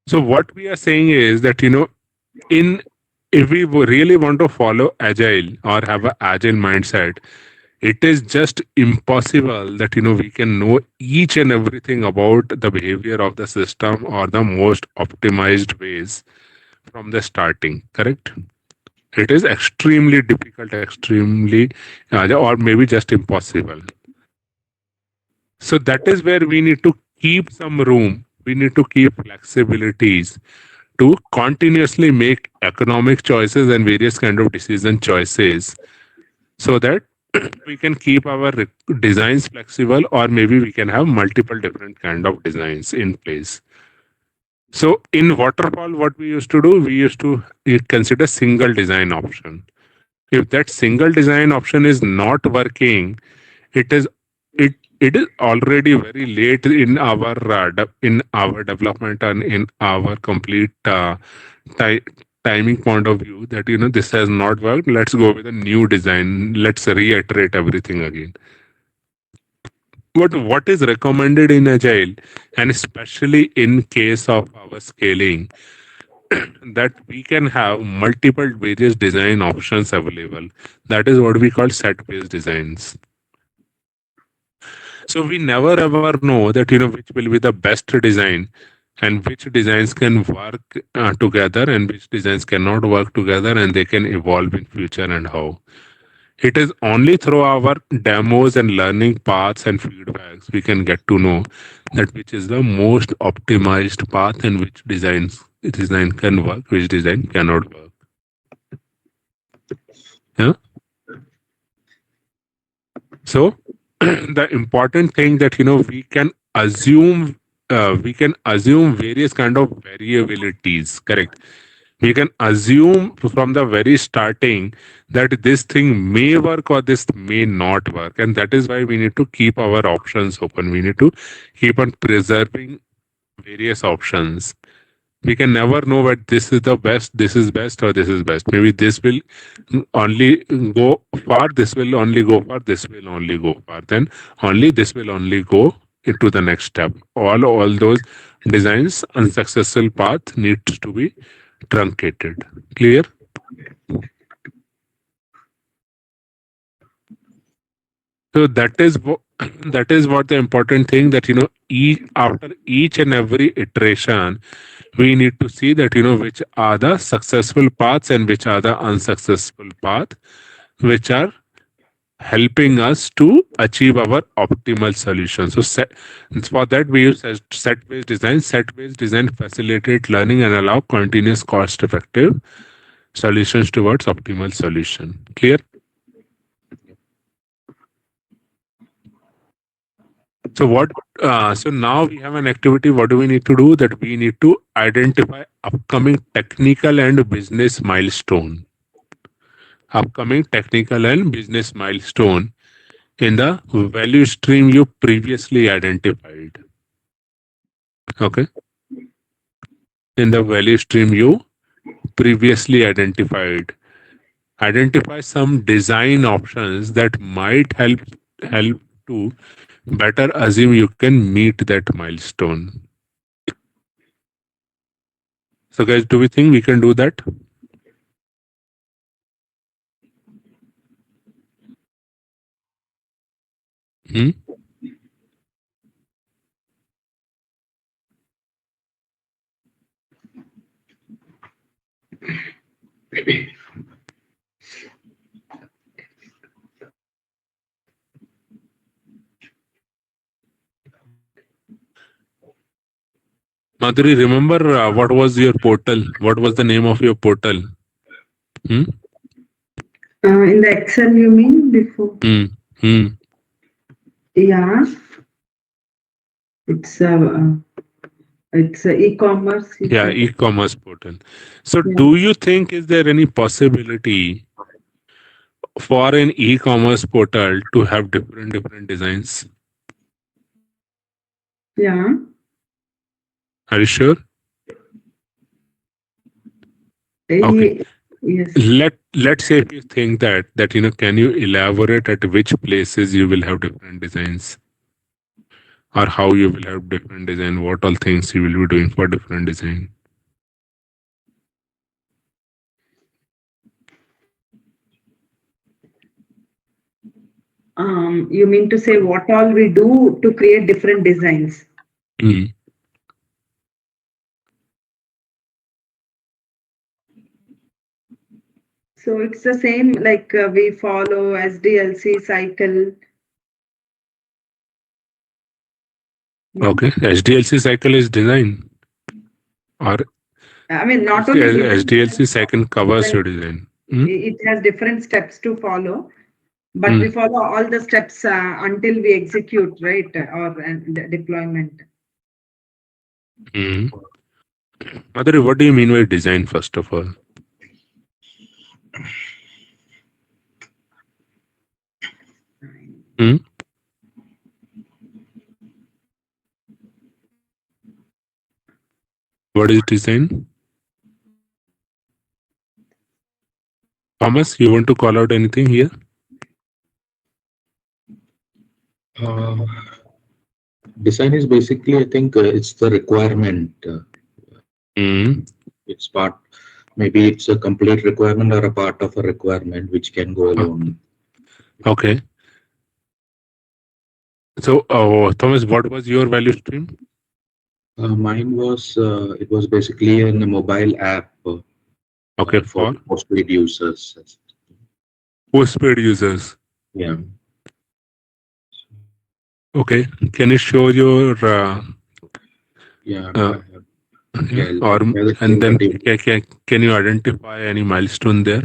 So what we are saying is that in if we really want to follow agile or have an agile mindset, it is just impossible that we can know each and everything about the behavior of the system or the most optimized ways from the starting, correct? It is extremely difficult, extremely or maybe just impossible. So that is where we need to keep some room, we need to keep flexibilities to continuously make economic choices and various kind of decision choices, so that we can keep our designs flexible, or maybe we can have multiple different kind of designs in place. So in waterfall, what we used to do, we used to consider single design option. If that single design option is not working, it is it is already very late in our in our development and in our complete ti- timing point of view, that this has not worked, let's go with a new design, let's reiterate everything again. what is recommended in agile, and especially in case of our scaling, that we can have multiple various design options available. That is what we call set based designs. So we never ever know that which will be the best design, and which designs can work together and which designs cannot work together, and they can evolve in future, and how. It is only through our demos and learning paths and feedbacks we can get to know that which is the most optimized path and which design can work, which design cannot work. Yeah. So the important thing that we can assume various kind of variabilities. Correct. We can assume from the very starting that this thing may work or this may not work, and that is why we need to keep our options open. We need to keep on preserving various options. We can never know that this is the best, this is best, or this is best. Maybe this will only go far, this will only go far, this will only go far, then only this will only go into the next step. All those designs unsuccessful path needs to be truncated. Clear? So that is what that is what the important thing, that after each and every iteration we need to see that which are the successful paths and which are the unsuccessful path, which are helping us to achieve our optimal solution. So for that we use set based design. Set based design facilitate learning and allow continuous cost effective solutions towards optimal solution. Clear? So what? So now we have an activity. What do we need to do? That we need to identify upcoming technical and business milestone. Upcoming technical and business milestone in the value stream you previously identified. Okay. In the value stream you previously identified, identify some design options that might help to better assume you can meet that milestone. So guys, do we think we can do that? Hmm? Madhuri, remember what was your portal? What was the name of your portal? Hmm? In the Excel, you mean before? Hmm. Hmm. Yeah, it's a e-commerce. He Yeah, said. e-commerce portal. So Yeah, do you think is there any possibility for an e-commerce portal to have different designs? yeah. Are you sure? Okay. He, yes. Let's say if you think that can you elaborate at which places you will have different designs, or how you will have different design, what all things you will be doing for different design? You mean to say what all we do to create different designs? Hmm. So it's the same like we follow SDLC cycle. Hmm? Okay. SDLC cycle is design, or I mean, not only design, SDLC cycle covers your design. Hmm? it has different steps to follow, but Hmm. we follow all the steps until we execute, right? Or deployment. Hmm. Madhuri, what do you mean by design, first of all? Hmm? What is design? Thomas, you want to call out anything here? Uh, Design is basically, I think, it's the requirement. Mm. It's part, maybe it's a complete requirement or a part of a requirement which can go Oh, alone. okay. So, Thomas, what was your value stream? Mine was, it was basically in a mobile app Okay, for for postpaid users. postpaid users. Yeah, Okay, can you show your yeah, uh, I have, yeah, yeah, or I'll share the and screen, then but you, can you identify any milestone there?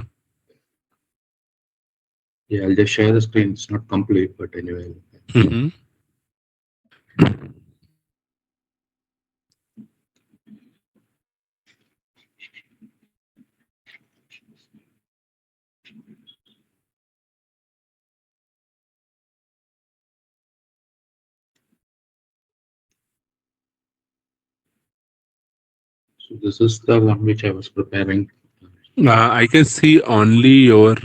yeah, I'll just share the screen. It's not complete, but anyway. Hmm. So this is the one which I was preparing. I can see only your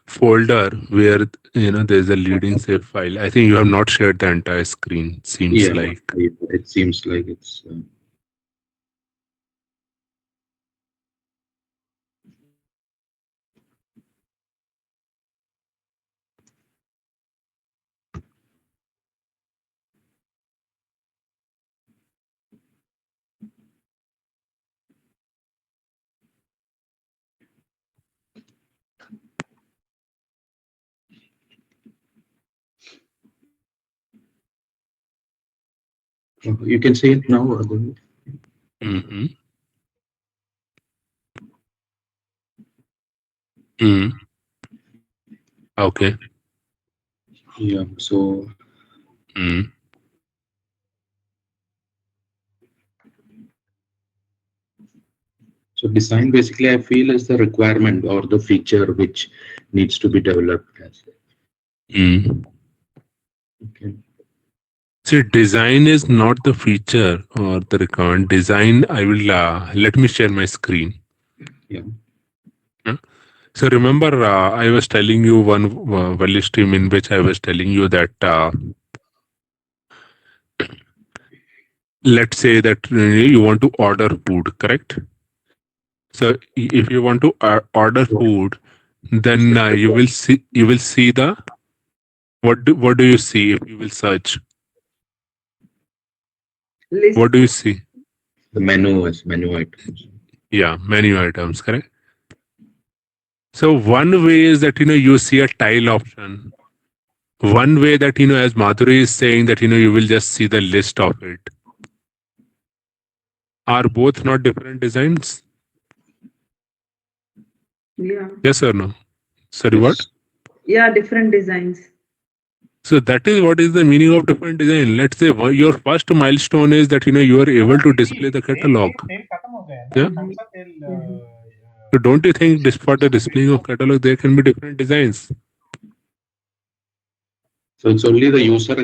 folder where there's a leading save file. I think you have not shared the entire screen. Seems Yeah, like. it seems like it's. You can see it now. Hmm. Mm. Okay. Yeah. Mm. So design basically, I feel, is the requirement or the feature which needs to be developed. Mm. Okay. See, design is not the feature or the requirement. Design, I will let me share my screen. Yeah. Yeah. So remember, I was telling you one value stream in which I was telling you that let's say that you want to order food, correct? So if you want to order So food, just then you will see the what do you see if you will search? List. What do you see? the menu as menu items. Yeah, menu items, correct? So one way is that you see a tile option. One way that as Madhuri is saying that you will just see the list of it. Are both not different designs? Yeah. Yes or no? Sorry, what? Yes. Yeah, different designs. So that is what is the meaning of different design. Let's say your first milestone is that you are able हाँ to क्योंकि display the तेल catalog. तेल तेल खत्म हो गया है ना Yeah. कौन Mm-hmm. सा तेल Mm-hmm. So don't you think this for the इसको displaying भेजो of catalog there can be different designs? So it's only the user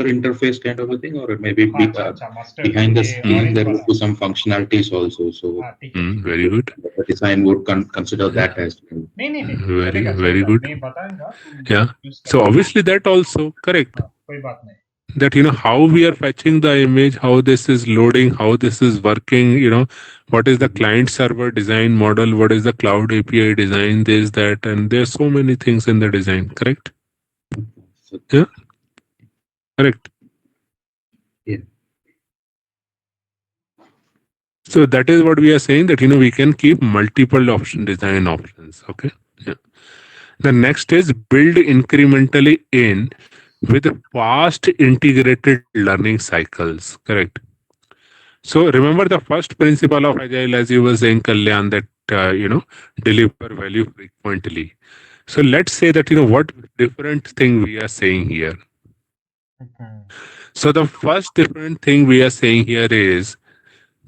interface kind of a thing, or maybe हाँ अच्छा अच्छा मस्टर्ड behind the ये scene Mm. Orange there would वाला be some functionalities also. So हाँ ठीक है Mm, ठीक है very good. the design would consider that as well. नहीं नहीं नहीं Very चलेगा very चलेगा good. मैं बताऊंगा तुम Yeah. यूज So करना obviously that also correct. हाँ कोई बात नहीं That how we are fetching the image, how this is loading, how this is working. What is the Mhm. client server design model, what is the cloud API design, this that, and there's so many things in the design. Correct? So Yeah. Correct. yeah, So that is what we are saying that we can keep multiple option design options. Okay. Yeah. The next is build incrementally in with fast integrated learning cycles. Correct. So remember the first principle of agile, as you were saying, Kalyan, that deliver value frequently. So let's say that what different thing we are saying here. So the first different thing we are saying here is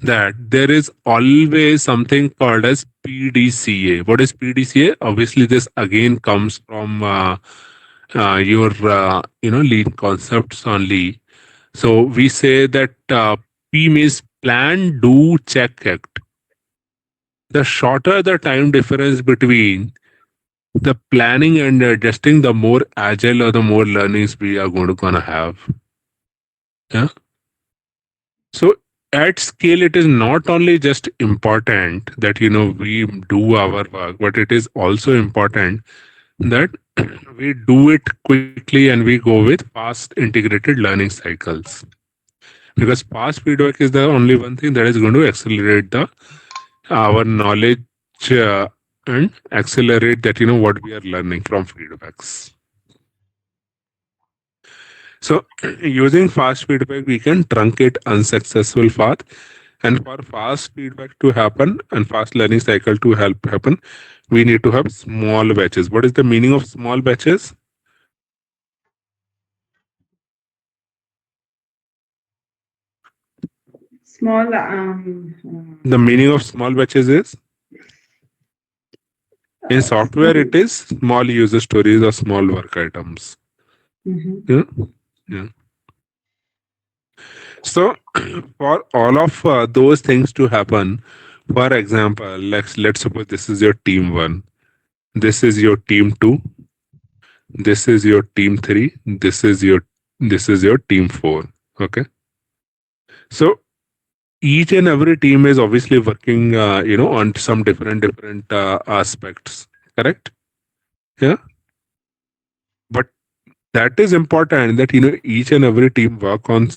that there is always something called as PDCA. What is PDCA? Obviously, this again comes from your lean concepts only. So we say that P means plan, do, check, act. The shorter the time difference between the planning and adjusting, the more agile or the more learnings we are going to gonna have. Yeah. So at scale, it is not only just important that we do our work, but it is also important that we do it quickly and we go with fast integrated learning cycles. Because fast feedback is the only one thing that is going to accelerate the our knowledge and accelerate that what we are learning from feedbacks. So using fast feedback, we can truncate unsuccessful path. And for fast feedback to happen and fast learning cycle to help happen, we need to have small batches. What is the meaning of small batches? Small, The meaning of small batches is in software small. it is small user stories or small work items. Mhm. Yeah. Yeah. So for all of those things to happen, for example, let's suppose this is your team one, this is your team two, this is your team three, this is your team four. Okay. So each and every team is obviously working, on some different aspects. Correct. Yeah. But that is important that each and every team work on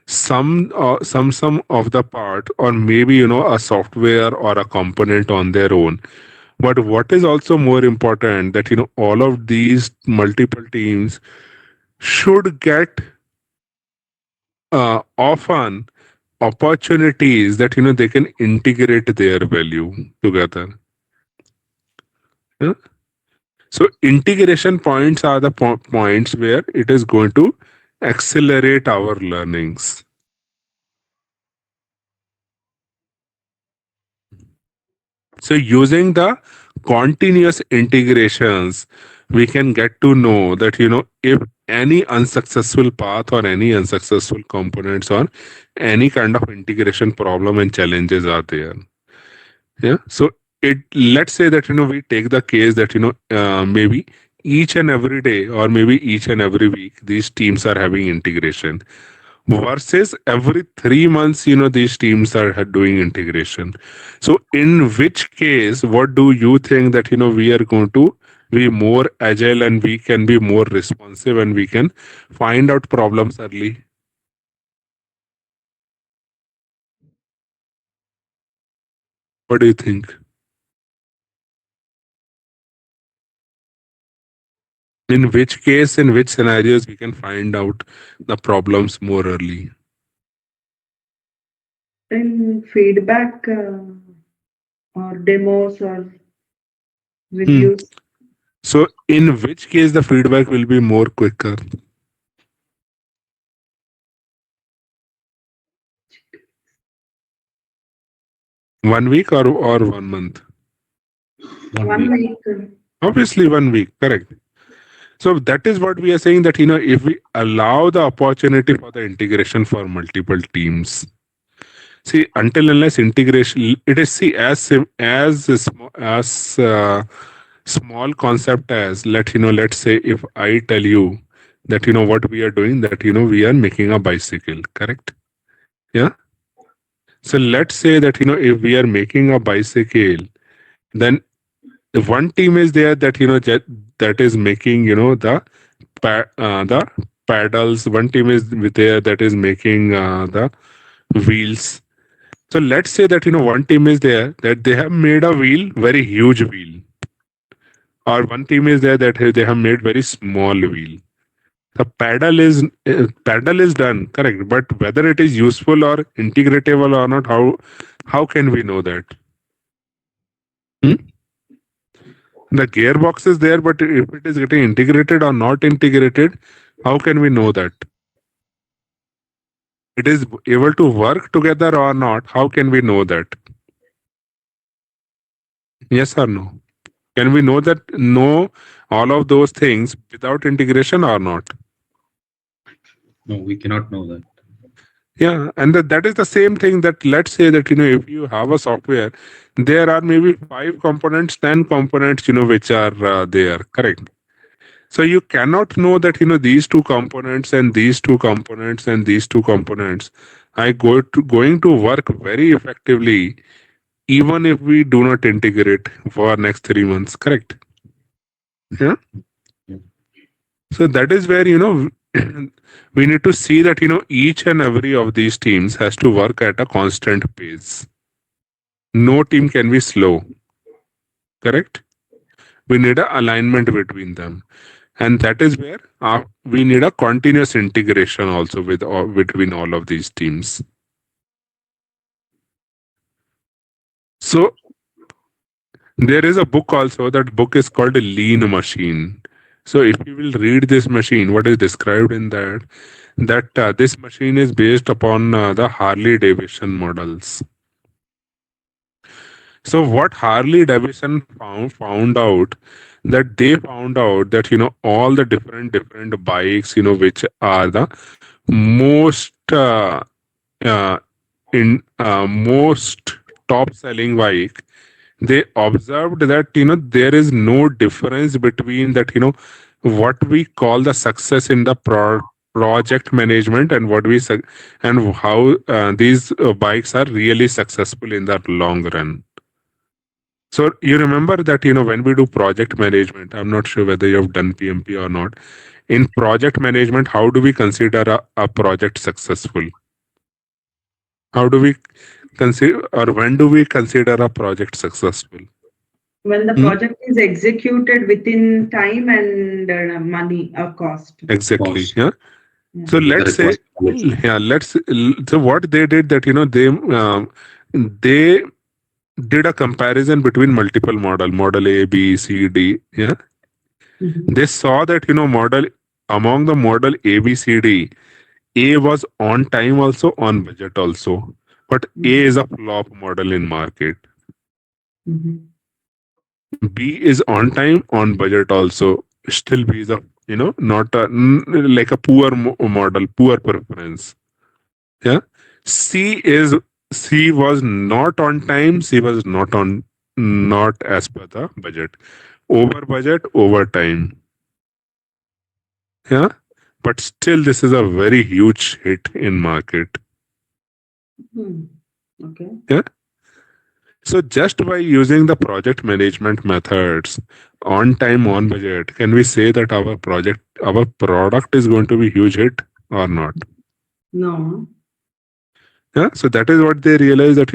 some of the part, or maybe a software or a component on their own. But what is also more important that all of these multiple teams should get often opportunities that they can integrate their value together. Yeah? So integration points are the points where it is going to accelerate our learnings. So using the continuous integrations, we can get to know that if any unsuccessful path or any unsuccessful components or any kind of integration problem and challenges are there. Yeah. So it let's say that we take the case that maybe each and every day or maybe each and every week these teams are having integration, versus every 3 months these teams are doing integration. So in which case, what do you think that we are going to be more agile and we can be more responsive and we can find out problems early? What do you think? In which case, in which scenarios we can find out the problems more early? In feedback or demos or Hmm. reviews. So in which case the feedback will be more quicker? 1 week or 1 month? 1 week. 1 week. Obviously 1 week, correct. So that is what we are saying, that if we allow the opportunity for the integration for multiple teams. See, until unless integration, it is, see, as small concept as, let's say if I tell you that what we are doing, that we are making a bicycle, correct? Yeah. So let's say that if we are making a bicycle, then one team is there that that is making the paddles. One team is there that is making the wheels. So let's say that one team is there that they have made a wheel, very huge wheel, or one team is there that they have made very small wheel. The paddle is done, correct, but whether it is useful or integratable or not, how can we know that? Hmm? The gearbox is there, but if it is getting integrated or not integrated, how can we know that? It is able to work together or not, how can we know that? Yes or no? Can we know all of those things without integration or not? No, we cannot know that. Yeah, and that is the same thing, that let's say that if you have a software, there are maybe 5 components, 10 components which are there, correct? So you cannot know that these two components and these two components and these two components are going to work very effectively even if we do not integrate for next 3 months. Correct? Yeah. So that is where we need to see that each and every of these teams has to work at a constant pace. No team can be slow. Correct? We need a alignment between them, and that is where we need a continuous integration also between all of these teams. So there is a book also. That book is called Lean Machine. So if you will read this machine, what is described in that this machine is based upon the Harley Davidson models. So what Harley Davidson found out, that they found out that all the different bikes, which are the most uh, in most top selling bike, they observed that there is no difference between that what we call the success in the project management and and how these bikes are really successful in the long run. So you remember that when we do project management, I'm not sure whether you have done PMP or not. In project management, how do we consider a project successful? How do we consider, or when do we consider a project successful? When the Hmm? project is executed within time and money or cost. Exactly. Cost Yeah. Yeah. So with the let's say, required quality. yeah, so what they did, that they did a comparison between multiple model A, B, C, D. Yeah. Mhm. They saw that model, among the model A, B, C, D, A was on time also, on budget also, but A Mhm. is a flop model in market. Mhm. B is on time, on budget also. Still B is a not like a poor model, poor preference. Yeah. C is C was not on time. C was not as per the budget. Over budget, over time. Yeah. But still, this is a very huge hit in market. Hmm. Okay. Yeah. So just by using the project management methods, on time, on budget, can we say that our product is going to be huge hit or not? No. Yeah. So that is what they realize, that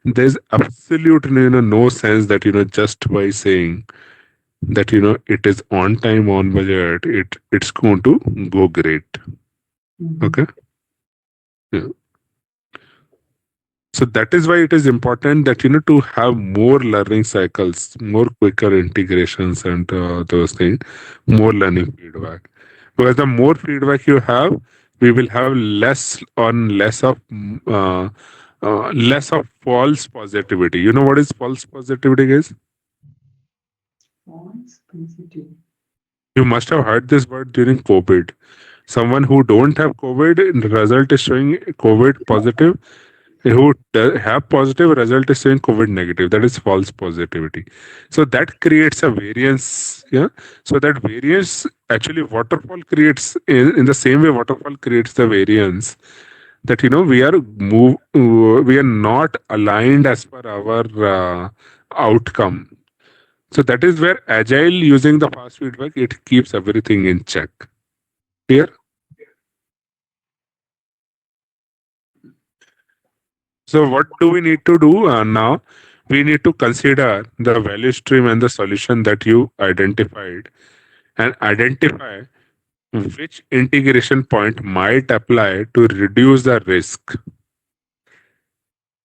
there's absolutely no sense that just by saying that it is on time, on budget, it's going to go great. Mhm. Okay. Yeah. So that is why it is important that to have more learning cycles, more quicker integrations, and those things, more learning feedback. Because the more feedback you have, we will have less of false positivity. You know what is false positivity, guys? False positive. You must have heard this word during COVID. Someone who don't have COVID, result is showing COVID positive, who have positive, result is showing COVID negative. That is false positivity. So that creates a variance. Yeah. So that variance, actually waterfall creates, in the same way waterfall creates the variance, that we are not aligned as per our outcome. So that is where agile, using the fast feedback, it keeps everything in check. Clear? So what do we need to do now? We need to consider the value stream and the solution that you identified, and identify which integration point might apply to reduce the risk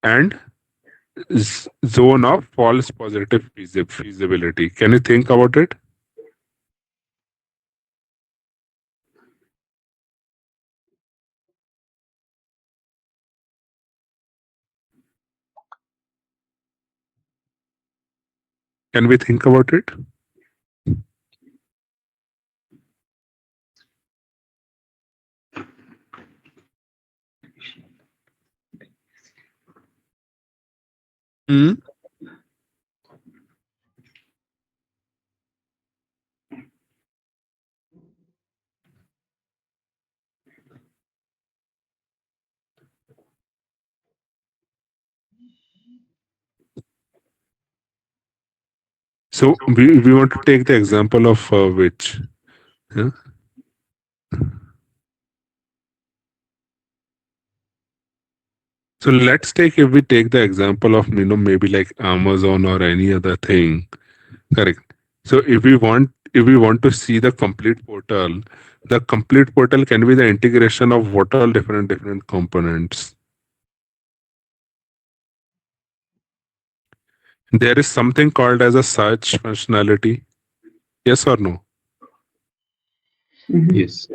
and zone of false positive feasibility. Can you think about it? Can we think about it? Hmm? So we want to take the example of which. Yeah? So let's take if we take the example of maybe like Amazon or any other thing. Correct. So if we want to see the complete portal can be the integration of what all different components. There is something called as a search functionality. Yes or no? Mhm. Yes.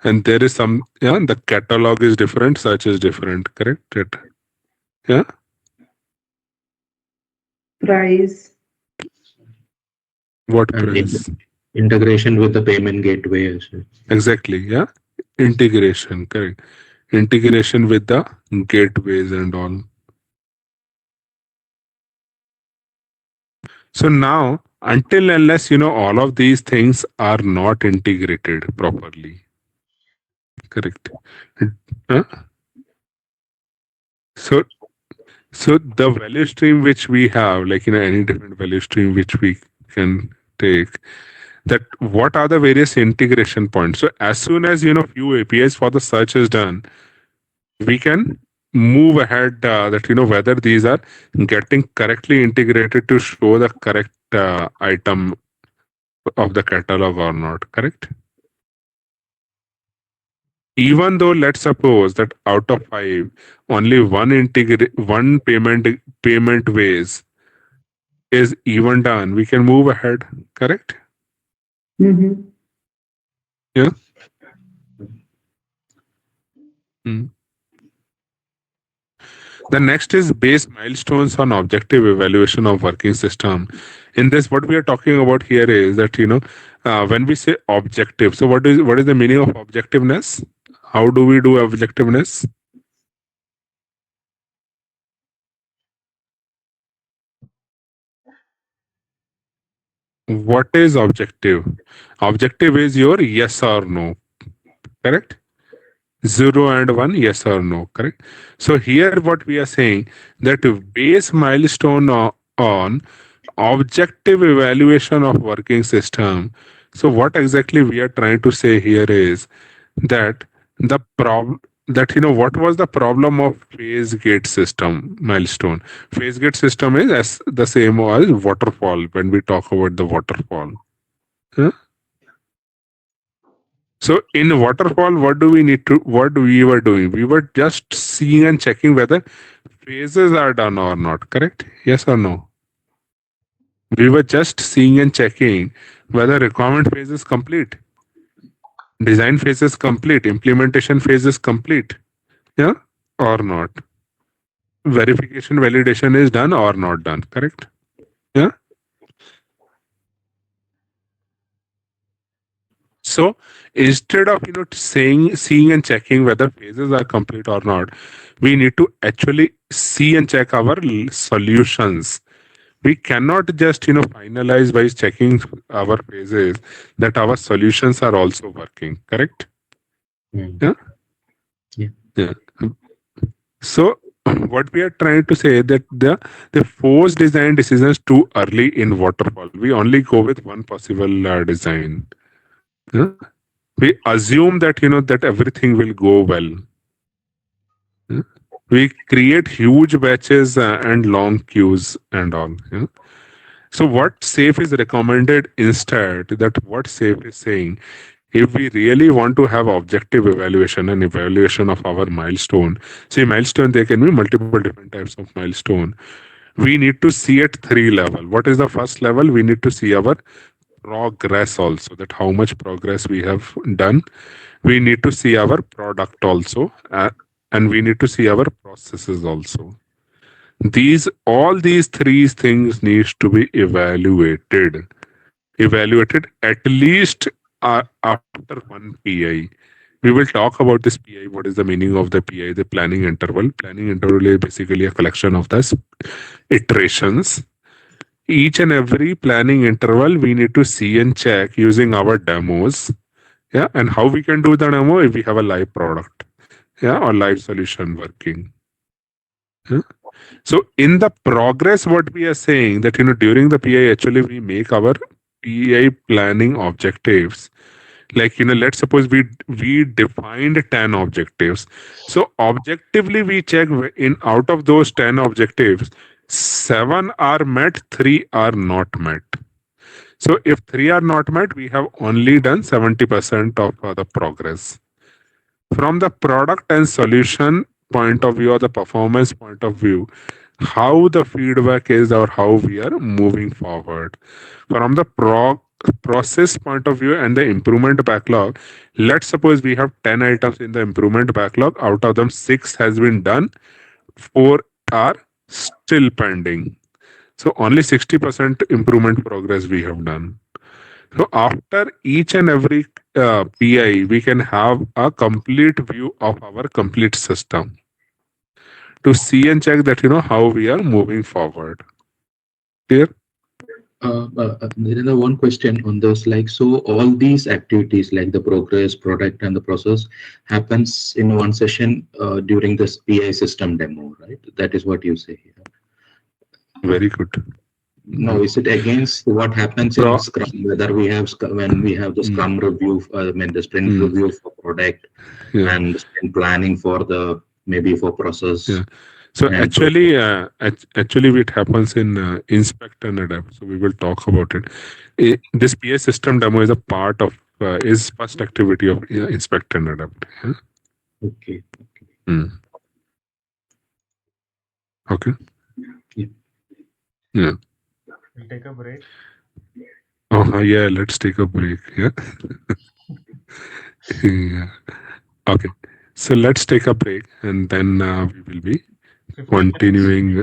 And there is some, yeah, the catalog is different, search is different, correct? Yeah, Price. what And price? integration with the payment gateway as well. Exactly, yeah. Integration, correct. Integration with the gateways and all. So now, until unless all of these things are not integrated properly, correct? Huh? So so the value stream which we have, like any different value stream which we can take, that what are the various integration points. So as soon as few APIs for the search is done, we can move ahead that whether these are getting correctly integrated to show the correct item of the catalog or not, correct? Even though let's suppose that out of five only one payment ways is even done, we can move ahead, correct? Mhm. Yeah. Mm. The next is base milestones on objective evaluation of working system. In this, what we are talking about here is that when we say objective, so what is the meaning of objectiveness? How do we do objectiveness? What is objective? Objective is your yes or no, correct? 0 and 1, yes or no, correct? So here what we are saying that base milestone on objective evaluation of working system. So what exactly we are trying to say here is that the problem that what was the problem of phase gate system milestone. Phase gate system is as the same as waterfall when we talk about the waterfall. Huh? So in waterfall, what we were doing? We were just seeing and checking whether phases are done or not, correct? Yes or no? We were just seeing and checking whether requirement phase is complete, design phase is complete, implementation phase is complete, yeah, or not. Verification validation is done or not done, correct? Yeah. So instead of seeing and checking whether phases are complete or not, we need to actually see and check our solutions. We cannot just finalize by checking our phases that our solutions are also working. Correct? Mm. Yeah. Yeah. Yeah. So what we are trying to say that the force design decisions too early in waterfall. We only go with one possible design. Yeah? We assume that that everything will go well. Yeah? We create huge batches and long queues and all. Yeah? So what safe is recommended instead, that what safe is saying, if we really want to have objective evaluation and evaluation of our milestone, see milestone, there can be multiple different types of milestone. We need to see at three level. What is the first level? We need to see our progress also, that how much progress we have done. We need to see our product also, and we need to see our processes also. All these three things needs to be evaluated at least after one PI. We will talk about this PI. What is the meaning of the PI? The planning interval. Planning interval is basically a collection of the iterations. Each and every planning interval we need to see and check using our demos. Yeah, and how we can do the demo if we have a live product. Yeah, or live solution working. Yeah? So in the progress, what we are saying that during the PI actually we make our PI planning objectives. Like let's suppose we defined 10 objectives. So objectively we check in out of those 10 objectives, 7 are met, 3 are not met. So if 3 are not met, we have only done 70% of the progress. From the product and solution point of view or the performance point of view, how the feedback is or how we are moving forward. From the process point of view and the improvement backlog, let's suppose we have 10 items in the improvement backlog. Out of them, 6 has been done, 4 are still pending. So only 60% improvement progress we have done. So after each and every PI, we can have a complete view of our complete system to see and check that how we are moving forward. Clear? There is one question on this, like, so all these activities like the progress, product, and the process happens in one session during this PI system demo, right? That is what you say here. Very good. No, is it against what happens in Pro- Scrum? Whether we have when we have the Scrum review, I mean the sprint review for product yeah. and sprint planning for the maybe for process. Yeah. So and actually, actually, it happens in inspect and adapt. So we will talk about it. This PA system demo is a part of is first activity of inspect and adapt. Yeah? Okay. Mm. Okay. Yeah. Yeah. We'll take a break. Oh yeah. Let's take a break. Yeah. Yeah. Okay. So let's take a break, and then we will be 15 minutes. continuing.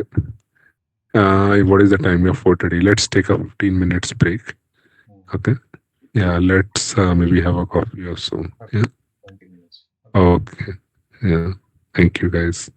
What is the time? We have 4:30. Let's take a 15 minutes break. Okay. Yeah. Let's maybe have a coffee or so. Yeah. 20 minutes. Okay. Yeah. Thank you, guys.